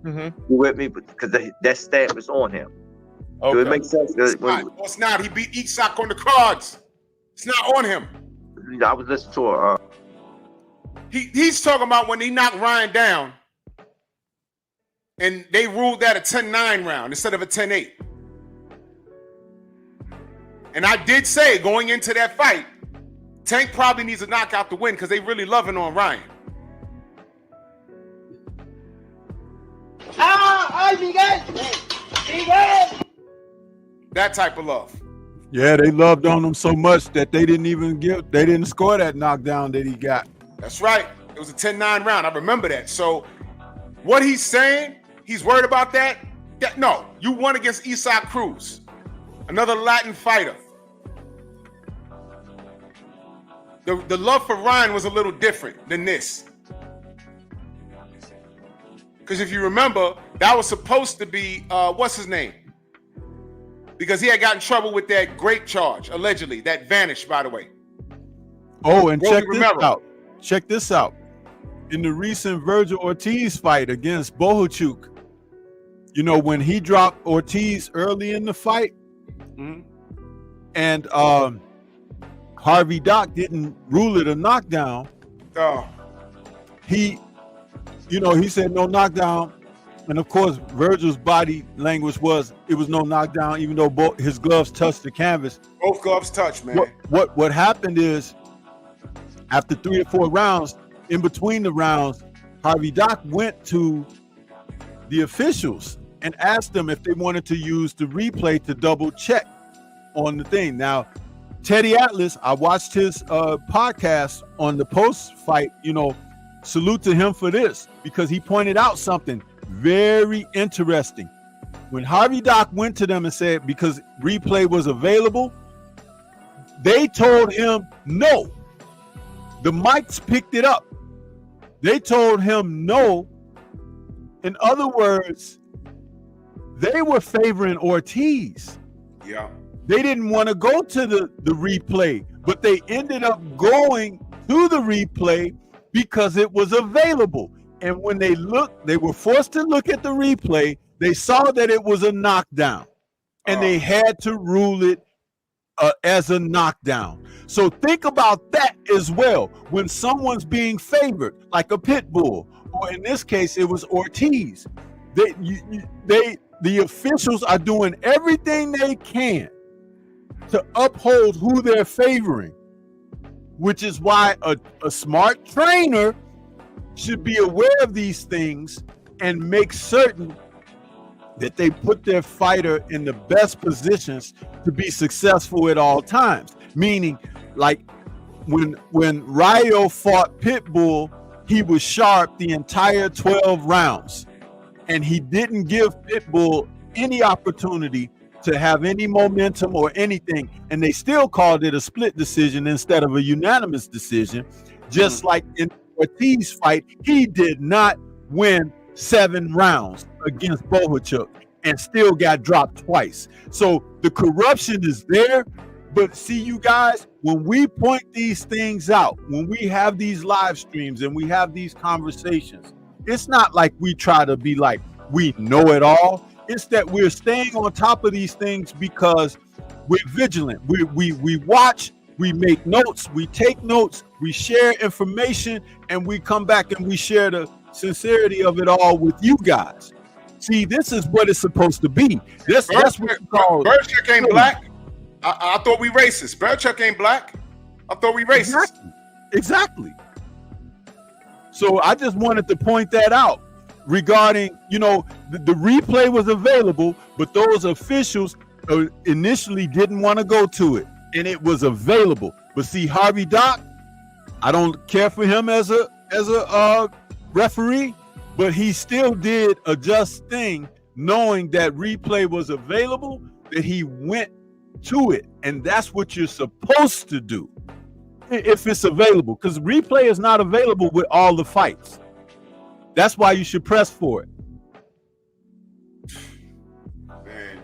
Mm-hmm. You with me? Because that stab is on him. Okay. So it makes sense. It's not. He beat Isak on the cards. It's not on him. I was listening to He's talking about when he knocked Ryan down and they ruled that a 10-9 round instead of a 10-8. And I did say going into that fight, Tank probably needs a knockout to win because they really loving on Ryan. That type of love. Yeah, they loved on him so much that they didn't score that knockdown that he got. That's right. It was a 10-9 round. I remember that. So what he's saying, he's worried about that? No, you won against Isaac Cruz, another Latin fighter. The love for Ryan was a little different than this. Because if you remember, that was supposed to be, what's his name? Because he had gotten in trouble with that grape charge, allegedly. That vanished, by the way. Oh, and check this out. In the recent Virgil Ortiz fight against Bohachuk, you know, when he dropped Ortiz early in the fight, mm-hmm. and Harvey Dock didn't rule it a knockdown. Oh. He said no knockdown. And of course, Virgil's body language was it was no knockdown, even though both his gloves touched the canvas. Both gloves touched, man. What happened is, after 3 or 4 rounds, in between the rounds, Harvey Dock went to the officials and asked them if they wanted to use the replay to double check on the thing. Now, Teddy Atlas, I watched his podcast on the post-fight, salute to him for this, because he pointed out something very interesting. When Harvey Dock went to them and said, because replay was available, they told him no. The mics picked it up. They told him no. In other words, they were favoring Ortiz. Yeah. They didn't want to go to the replay, but they ended up going to the replay because it was available. And when they were forced to look at the replay, they saw that it was a knockdown, and they had to rule it as a knockdown. So think about that as well. When someone's being favored, like a pit bull, or in this case, it was Ortiz. The officials are doing everything they can to uphold who they're favoring, which is why a smart trainer should be aware of these things and make certain that they put their fighter in the best positions to be successful at all times. Meaning, like when Rayo fought Pitbull, he was sharp the entire 12 rounds, and he didn't give Pitbull any opportunity to have any momentum or anything, and they still called it a split decision instead of a unanimous decision. Just like in Ortiz fight, he did not win 7 rounds against Bohachuk and still got dropped twice. So the corruption is there. But see, you guys, when we point these things out, when we have these live streams and we have these conversations, it's not like we try to be like we know it all. It's that we're staying on top of these things because we're vigilant. We watch, we make notes, we take notes, we share information, and we come back and we share the sincerity of it all with you guys. See, this is what it's supposed to be. That's what you call Belichick ain't black. I thought we racist. Belichick ain't black. I thought we racist. Exactly. So I just wanted to point that out regarding, the replay was available, but those officials initially didn't want to go to it, and it was available. But see, Harvey Dock, I don't care for him as a referee, but he still did a just thing, knowing that replay was available, that he went to it, and that's what you're supposed to do if it's available, because replay is not available with all the fights. That's why you should press for it. Man,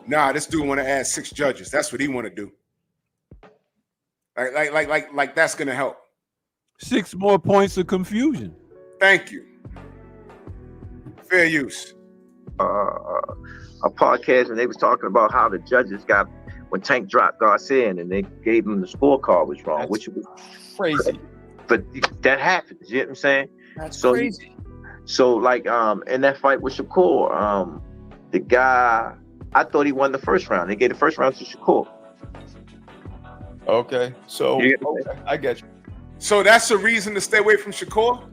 nah, this dude want to add 6 judges. That's what he want to do. Like that's gonna help. 6 more points of confusion. Thank you. Fair use. A podcast, and they was talking about how the judges got when Tank dropped Garcia and they gave him the scorecard was wrong, which was crazy. But that happens, you know what I'm saying? That's crazy. So like in that fight with Shakur, the guy, I thought he won the first round. They gave the first round to Shakur. Okay, so I get you. So that's a reason to stay away from Shakur?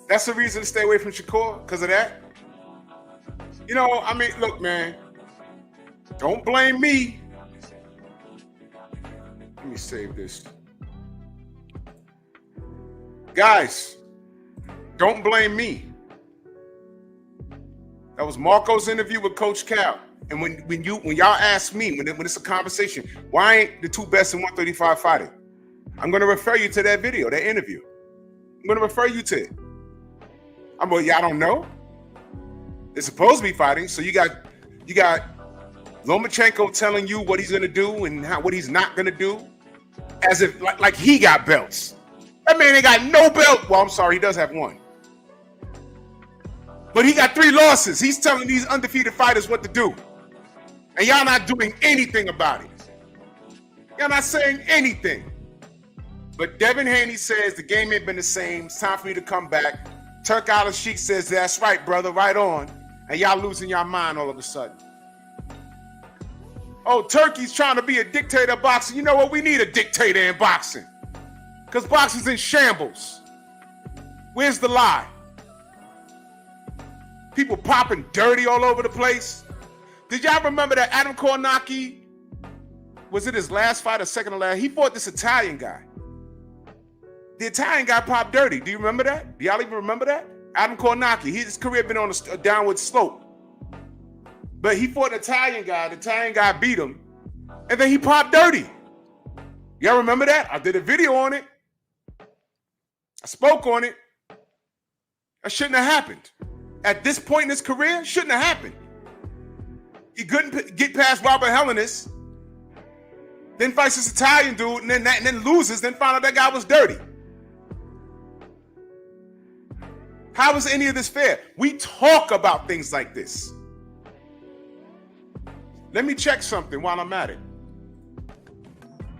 That's a reason to stay away from Shakur because of that? I mean, look, man, don't blame me. Let me save this. Guys, don't blame me. That was Marco's interview with Coach Cal. And when y'all ask me, when it's a conversation, why ain't the 2 best in 135 fighting? I'm going to refer you to that video, that interview. I'm going to refer you to it. I'm like, y'all don't know? They're supposed to be fighting, so you got Lomachenko telling you what he's gonna do and what he's not gonna do, as if like he got belts. That man ain't got no belt. Well, I'm sorry, he does have 1, but he got 3 losses. He's telling these undefeated fighters what to do, and y'all not doing anything about it. Y'all not saying anything. But Devin Haney says the game ain't been the same. It's time for me to come back. Turki Alalshikh says that's right, brother, right on. And y'all losing your mind all of a sudden. Oh, Turkey's trying to be a dictator of boxing. You know what? We need a dictator in boxing. Because boxing's in shambles. Where's the lie? People popping dirty all over the place. Did y'all remember that Adam Kornacki, was it his last fight or second to last? He fought this Italian guy. The Italian guy popped dirty. Do you remember that? Do y'all even remember that? Adam Kornacki, his career been on a downward slope. But he fought an Italian guy. The Italian guy beat him. And then he popped dirty. Y'all remember that? I did a video on it. I spoke on it. That shouldn't have happened. At this point in his career, shouldn't have happened. He couldn't get past Robert Helenius. Then fights this Italian dude and then loses, then found out that guy was dirty. How is any of this fair? We talk about things like this. Let me check something while I'm at it.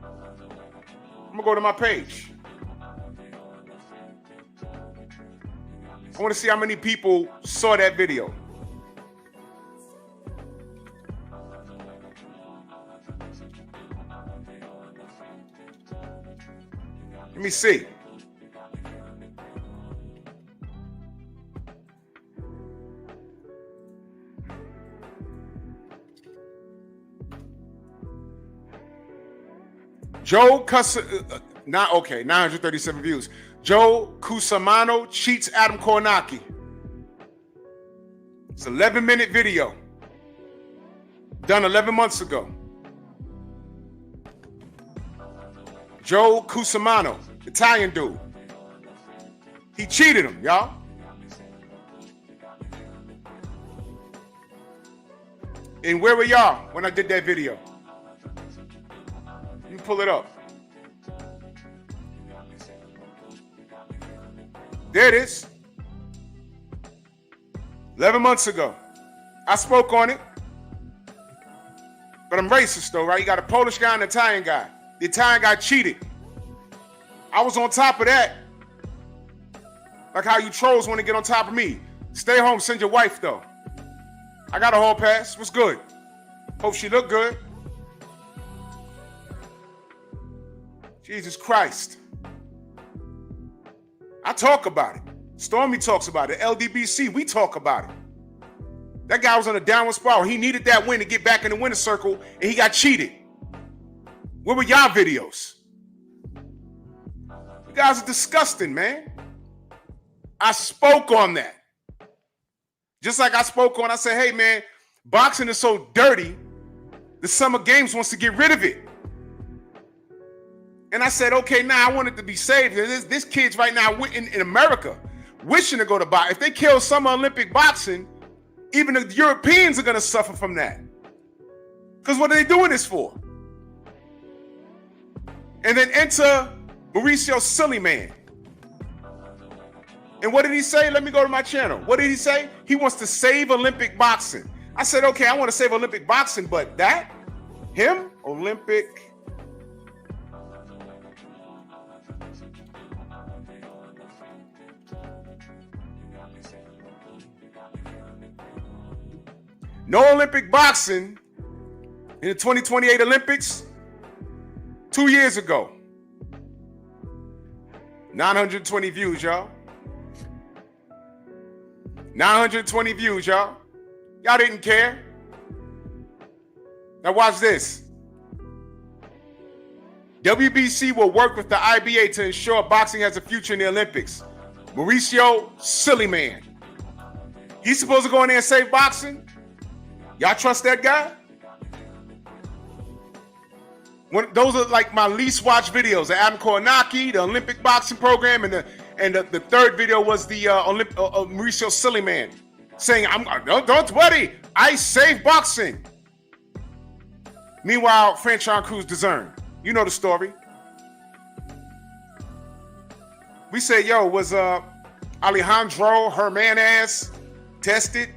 I'm gonna go to my page. I want to see how many people saw that video. Let me see. Okay, 937 views. Joe Cusimano cheats Adam Kornacki. It's an 11-minute video done 11 months ago. Joe Cusimano, Italian dude. He cheated him, y'all. And where were y'all when I did that video? You pull it up. There it is. 11 months ago. I spoke on it. But I'm racist though, right? You got a Polish guy and an Italian guy. The Italian guy cheated. I was on top of that. Like how you trolls want to get on top of me. Stay home, send your wife though. I got a hall pass. What's good? Hope she look good. Jesus Christ. I talk about it. Stormy talks about it. LDBC, we talk about it. That guy was on a downward spiral. He needed that win to get back in the winner's circle, and he got cheated. Where were y'all videos? You guys are disgusting, man. I spoke on that. Just like I spoke on, I said, hey, man, boxing is so dirty, the Summer Games wants to get rid of it. And I said, okay, now I want it to be saved. This kid's right now in America wishing to go to boxing. If they kill Summer Olympic boxing, even the Europeans are going to suffer from that. Because what are they doing this for? And then enter Mauricio Sillyman. And what did he say? Let me go to my channel. What did he say? He wants to save Olympic boxing. I said, okay, I want to save Olympic boxing, but that? Him? Olympic. No Olympic boxing in the 2028 Olympics 2 years ago. 920 views, y'all. 920 views, y'all. Y'all didn't care. Now watch this. WBC will work with the IBA to ensure boxing has a future in the Olympics. Mauricio Sillyman. He's supposed to go in there and save boxing? Y'all trust that guy? Those are like my least watched videos. The Adam Kornacki, the Olympic boxing program, and the third video was the Mauricio Sillyman saying, don't worry, I save boxing. Meanwhile, Franchon Cruz DAZN. You know the story. We said, yo, was Alejandro Hermanez tested?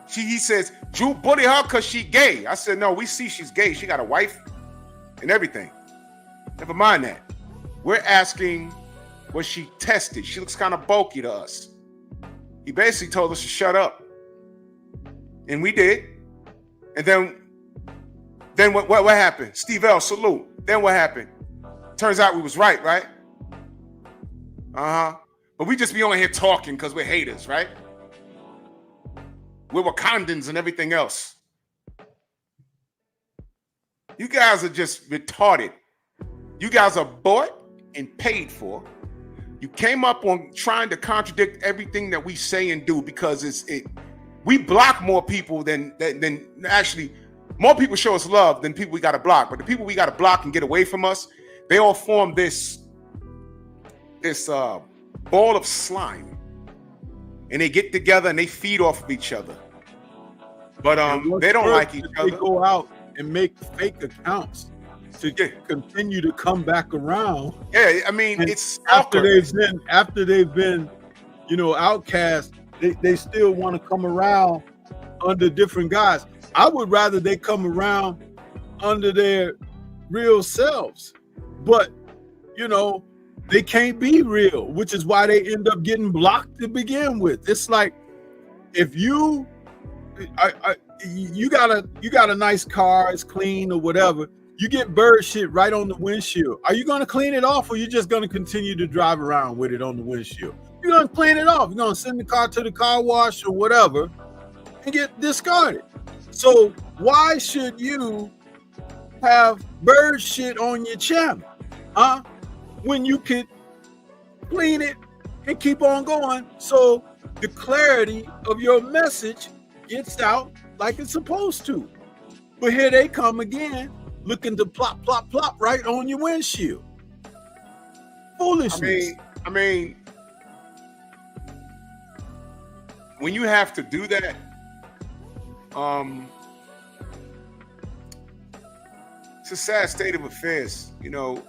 He says, Drew bully her because she gay. I said, no, we see she's gay. She got a wife and everything. Never mind that. We're asking, was she tested? She looks kind of bulky to us. He basically told us to shut up. And we did. And then what happened? Steve L, salute. Then what happened? Turns out we was right? Uh-huh. But we just be on here talking because we're haters, right? We're Wakandans and everything else. You guys are just retarded. You guys are bought and paid for. You came up on trying to contradict everything that we say and do because we block more people than actually, more people show us love than people we got to block. But the people we got to block and get away from us, they all form this ball of slime. And they get together and they feed off of each other. But they don't like each other. They go out and make fake accounts to continue to come back around. Yeah, I mean, and it's after they've been, outcast, they still want to come around under different guys. I would rather they come around under their real selves. But, they can't be real, which is why they end up getting blocked to begin with. It's like if you got a nice car, it's clean or whatever, you get bird shit right on the windshield. Are you going to clean it off, or you just going to continue to drive around with it on the windshield? You're going to clean it off. You're going to send the car to the car wash or whatever and get discarded. So why should you have bird shit on your channel, huh? When you could clean it and keep on going, so the clarity of your message gets out like it's supposed to. But here they come again, looking to plop, plop, plop right on your windshield. Foolishness. I mean, when you have to do that, it's a sad state of affairs. You know,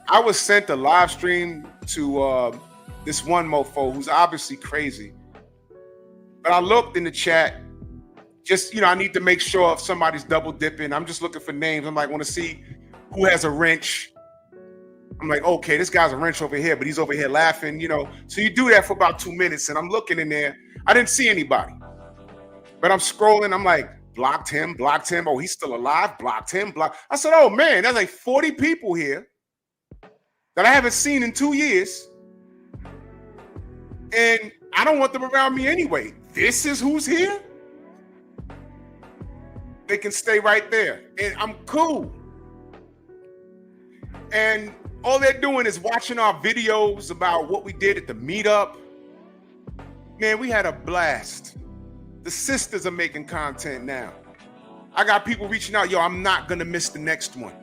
I was sent a live stream to this one mofo who's obviously crazy. But I looked in the chat, just, you know, I need to make sure if somebody's double dipping. I'm just looking for names. I'm like, want to see who has a wrench. I'm like, okay, this guy's a wrench over here, but he's over here laughing, you know. So you do that for about 2 minutes, and I'm looking in there. I didn't see anybody. But I'm scrolling. I'm like, blocked him. Oh, he's still alive. Blocked him. I said, oh, man, there's like 40 people here that I haven't seen in 2 years. And I don't want them around me anyway. This is who's here? They can stay right there. And I'm cool. And all they're doing is watching our videos about what we did at the meetup. Man, we had a blast. The sisters are making content now. I got people reaching out, yo, I'm not going to miss the next one.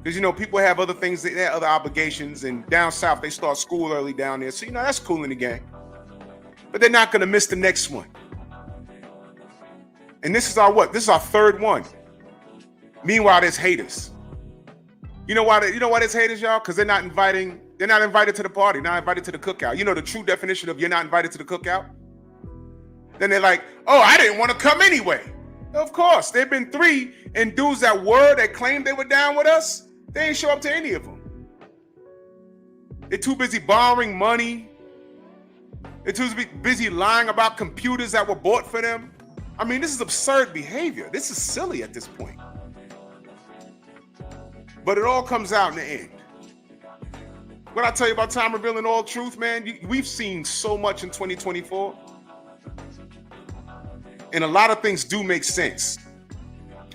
Because, you know, people have other things, they have other obligations, and down south, they start school early down there. So, you know, that's cool in the game. But they're not going to miss the next one. And this is our what? This is our third one. Meanwhile, there's haters. You know why there's haters, y'all? Because they're not invited to the party, not invited to the cookout. You know the true definition of you're not invited to the cookout? Then they're like, oh, I didn't want to come anyway. Of course, there've been 3, and dudes that claimed they were down with us, they ain't show up to any of them. They're too busy borrowing money. They're too busy lying about computers that were bought for them. I mean, this is absurd behavior. This is silly at this point. But it all comes out in the end. What I tell you about time revealing all truth, man, we've seen so much in 2024. And a lot of things do make sense.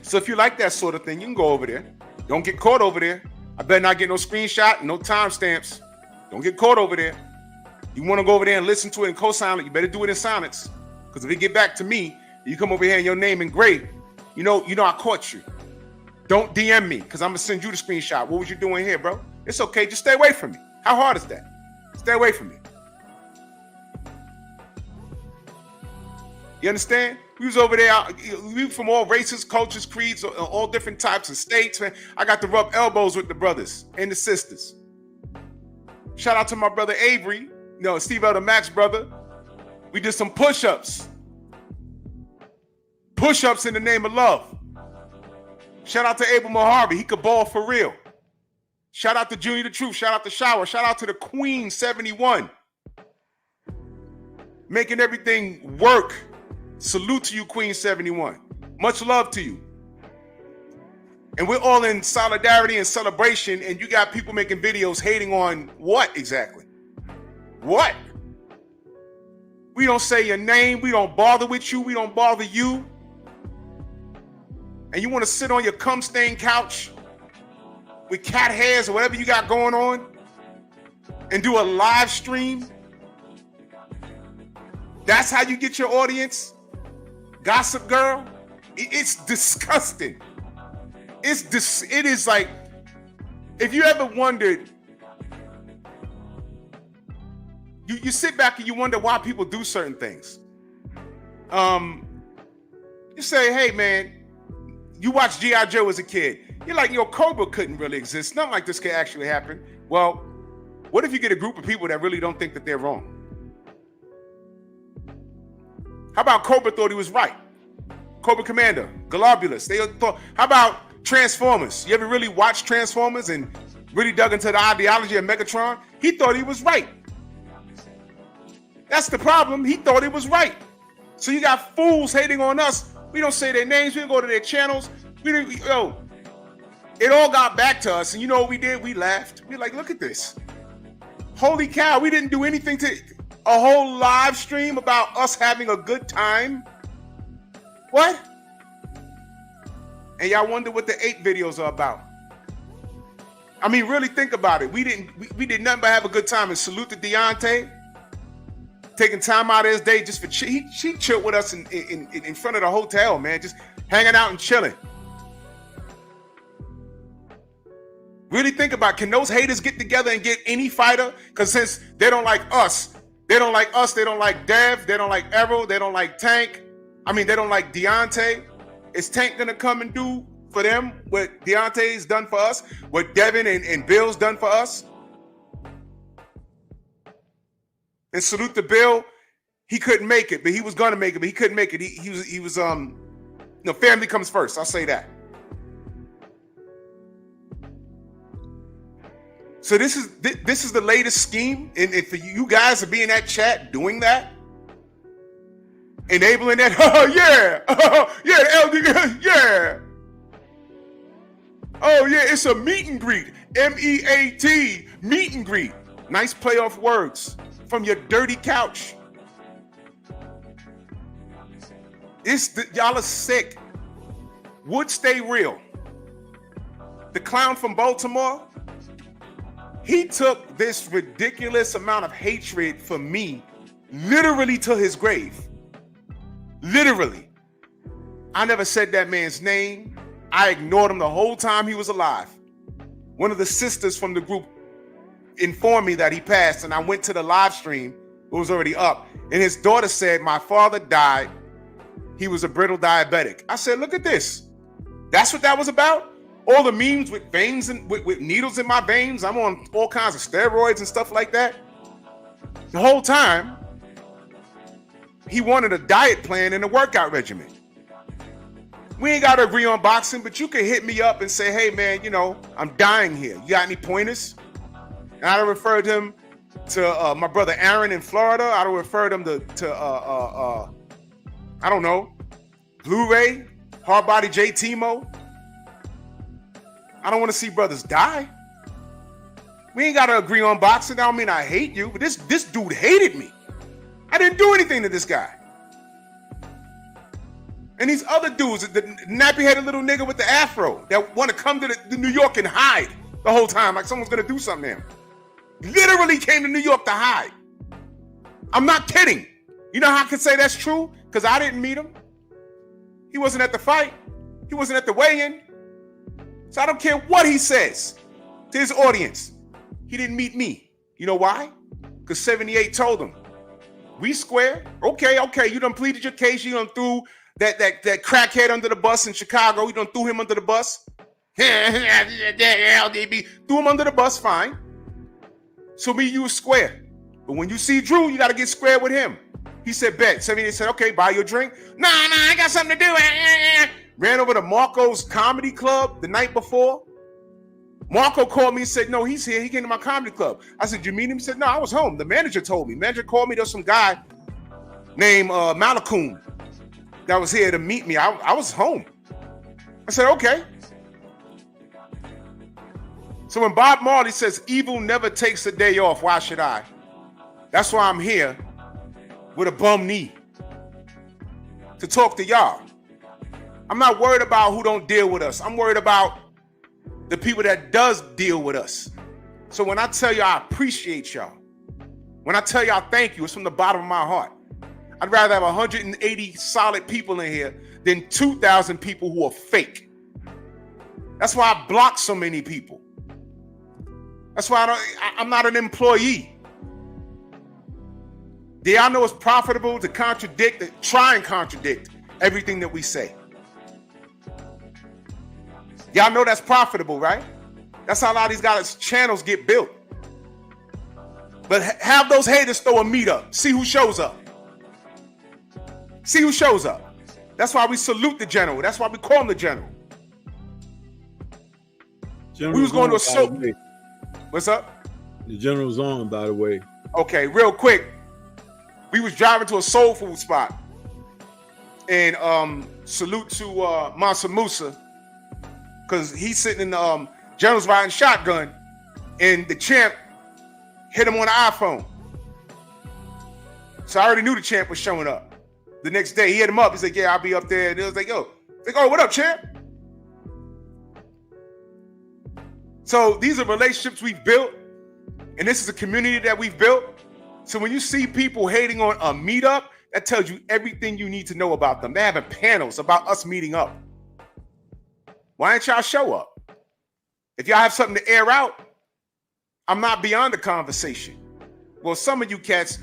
So if you like that sort of thing, you can go over there. Don't get caught over there. I better not get no screenshot, no timestamps. Don't get caught over there. You want to go over there and listen to it and co-sign it, you better do it in silence. Because if it get back to me, you come over here and your name engraved, you know I caught you. Don't DM me, because I'm going to send you the screenshot. What was you doing here, bro? It's okay. Just stay away from me. How hard is that? Stay away from me. You understand? We was over there. We from all races, cultures, creeds, all different types of states, man. I got to rub elbows with the brothers and the sisters. Shout out to my brother Avery, Steve Elder Max brother. We did some push-ups. Push-ups in the name of love. Shout out to Abel Mojave. He could ball for real. Shout out to Junior the Truth. Shout out to Shower. Shout out to the Queen 71. Making everything work. Salute to you, Queen 71. Much love to you. And we're all in solidarity and celebration, and you got people making videos hating on what exactly? What? We don't say your name. We don't bother with you. We don't bother you. And you want to sit on your cum-stained couch with cat hairs or whatever you got going on and do a live stream? That's how you get your audience? Gossip girl? It's disgusting. It is like, if you ever wondered, you sit back and you wonder why people do certain things. You say, hey man, you watched G.I. Joe as a kid. You're like, Cobra couldn't really exist. Nothing like this could actually happen. Well, what if you get a group of people that really don't think that they're wrong? How about Cobra thought he was right? Cobra Commander, Globulus. They thought, how about Transformers? You ever really watched Transformers and really dug into the ideology of Megatron? He thought he was right. That's the problem. He thought he was right. So you got fools hating on us. We don't say their names. We don't go to their channels. It all got back to us. And you know what we did? We laughed. We're like, look at this. Holy cow. We didn't do anything to a whole live stream about us having a good time. What? And y'all wonder what the 8 videos are about. I mean, really think about it. We did nothing but have a good time. And salute to Deontay, taking time out of his day just for she chilled with us in front of the hotel, man, just hanging out and chilling. Really think about, can those haters get together and get any fighter? Because since they don't like us, they don't like Dev, they don't like Errol, they don't like Tank. I mean, they don't like Deontay. Is Tank gonna come and do for them what Deontay's done for us, what Devin and Bill's done for us? And salute to Bill. He couldn't make it, but he was gonna make it, but he couldn't make it. He was family comes first. I'll say that. So this is the latest scheme, and for you guys to be in that chat doing that, enabling that. Oh yeah, yeah, LD, yeah. Oh yeah, it's a meet and greet. MEAT, meet and greet. Nice playoff words from your dirty couch. Y'all are sick. Would stay real. The clown from Baltimore, he took this ridiculous amount of hatred for me literally to his grave. Literally. I never said that man's name. I ignored him the whole time he was alive. One of the sisters from the group informed me that he passed, and I went to the live stream. It was already up. And his daughter said, my father died. He was a brittle diabetic. I said, look at this. That's what that was about? All the memes with veins and with needles in my veins. I'm on all kinds of steroids and stuff like that. The whole time, he wanted a diet plan and a workout regimen. We ain't got to agree on boxing, but you can hit me up and say, hey, man, I'm dying here. You got any pointers? And I referred him to my brother Aaron in Florida. I referred him to I don't know, Blu-ray, Hardbody J. Timo. I don't want to see brothers die. We ain't got to agree on boxing. I don't mean I hate you, but this dude hated me. I didn't do anything to this guy. And these other dudes, the nappy-headed little nigga with the afro that want to come to New York and hide the whole time like someone's going to do something to him. Literally came to New York to hide. I'm not kidding. You know how I can say that's true? Because I didn't meet him. He wasn't at the fight. He wasn't at the weigh-in. So I don't care what he says to his audience. He didn't meet me. You know why? Because 78 told him, we square. Okay. You done pleaded your case. You done threw that crackhead under the bus in Chicago. You done threw him under the bus. LDB. Threw him under the bus, fine. So me, you was square. But when you see Drew, you got to get square with him. He said, bet. 78 said, okay, buy you a drink. Nah, I got something to do. Ran over to Marco's comedy club the night before. Marco called me and said, no, he's here. He came to my comedy club. I said, you meet him? He said, no, I was home. The manager told me. Manager called me. There was some guy named Malakoon that was here to meet me. I was home. I said, okay. So when Bob Marley says, evil never takes a day off, why should I? That's why I'm here with a bum knee to talk to y'all. I'm not worried about who don't deal with us. I'm worried about the people that does deal with us. So when I tell you I appreciate y'all, when I tell y'all thank you, it's from the bottom of my heart. I'd rather have 180 solid people in here than 2,000 people who are fake. That's why I block so many people. That's why I'm not an employee. Do y'all know it's profitable to try and contradict everything that we say? Y'all know that's profitable, right? That's how a lot of these guys' channels get built. But have those haters throw a meetup. See who shows up. See who shows up. That's why we salute the general. That's why we call him the general. We was going to a soap. What's up? The general's on, by the way. Okay, real quick. We was driving to a soul food spot. And salute to Mansa Musa. Because he's sitting in the general's riding shotgun. And the champ hit him on the iPhone. So I already knew the champ was showing up. The next day, he hit him up. He said, yeah, I'll be up there. And it was like, yo. Like, oh, what up, champ? So these are relationships we've built, and this is a community that we've built. So when you see people hating on a meetup, that tells you everything you need to know about them. They're having panels about us meeting up. Why don't y'all show up? If y'all have something to air out, I'm not beyond the conversation. Well, some of you cats,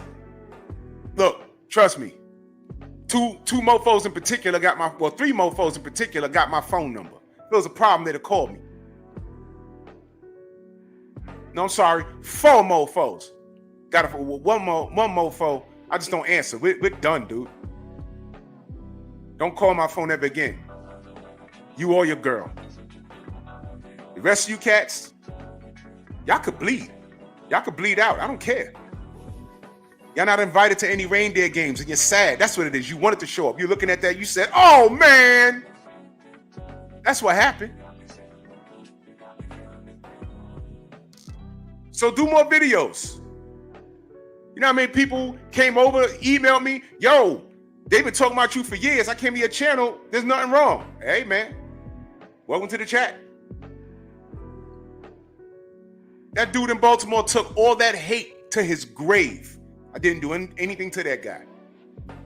look, trust me, two mofos in particular got my, well, 3 mofos in particular got my phone number. If there was a problem, they'd have called me. No, I'm sorry, 4 mofos. Got it for one mofo. I just don't answer. We're done, dude. Don't call my phone ever again. You or your girl. The rest of you cats, y'all could bleed. Y'all could bleed out. I don't care. Y'all not invited to any reindeer games and you're sad. That's what it is. You wanted to show up. You're looking at that. You said, oh, man. That's what happened. So do more videos. You know how many people came over, emailed me, yo, they've been talking about you for years. I came to your channel. There's nothing wrong. Hey, man, welcome to the chat. That dude in Baltimore took all that hate to his grave. I didn't do anything to that guy.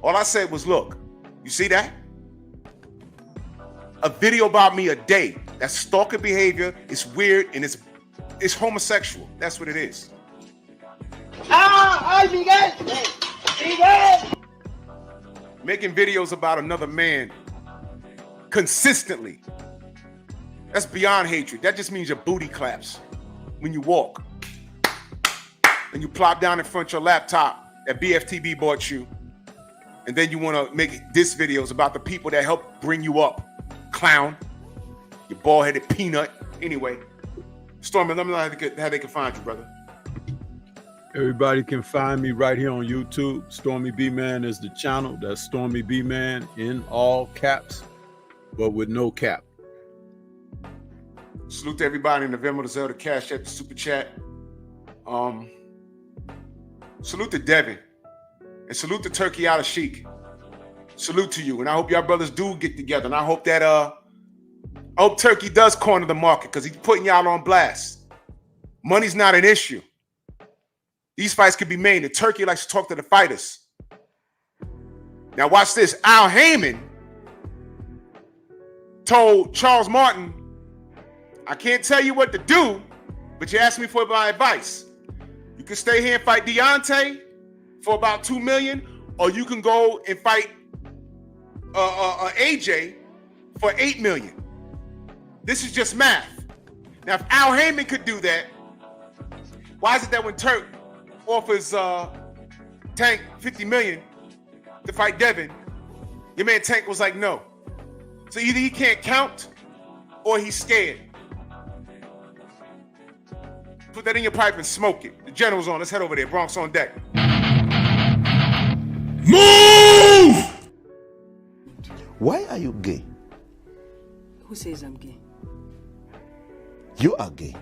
All I said was, look, you see that? A video about me a day. That's stalker behavior. It's weird and it's homosexual. That's what it is. Making videos about another man consistently. That's beyond hatred. That just means your booty claps when you walk. And you plop down in front of your laptop that BFTB bought you. And then you want to make diss videos about the people that helped bring you up. Clown. You bald-headed peanut. Anyway. Stormy, let me know how they can find you, brother. Everybody can find me right here on YouTube. Stormy B Man is the channel. That's Stormy B Man in all caps, but with no cap. Salute to everybody in the Venmo, the Zelda Cash App, the Super Chat. Salute to Devin. And salute to Turki Alalshikh. Salute to you. And I hope y'all brothers do get together. And I hope that I hope Turkey does corner the market because he's putting y'all on blast. Money's not an issue. These fights could be made, and Turkey likes to talk to the fighters. Now watch this. Al Heyman told Charles Martin, I can't tell you what to do, but you asked me for my advice. You can stay here and fight Deontay for about $2 million, or you can go and fight AJ for $8 million. This is just math. Now, if Al Heyman could do that, why is it that when Turk offers Tank $50 million to fight Devin, your man Tank was like, no. So either he can't count or he's scared. Put that in your pipe and smoke it. The general's on. Let's head over there. Bronx on deck. Move! Why are you gay? Who says I'm gay? You are gay.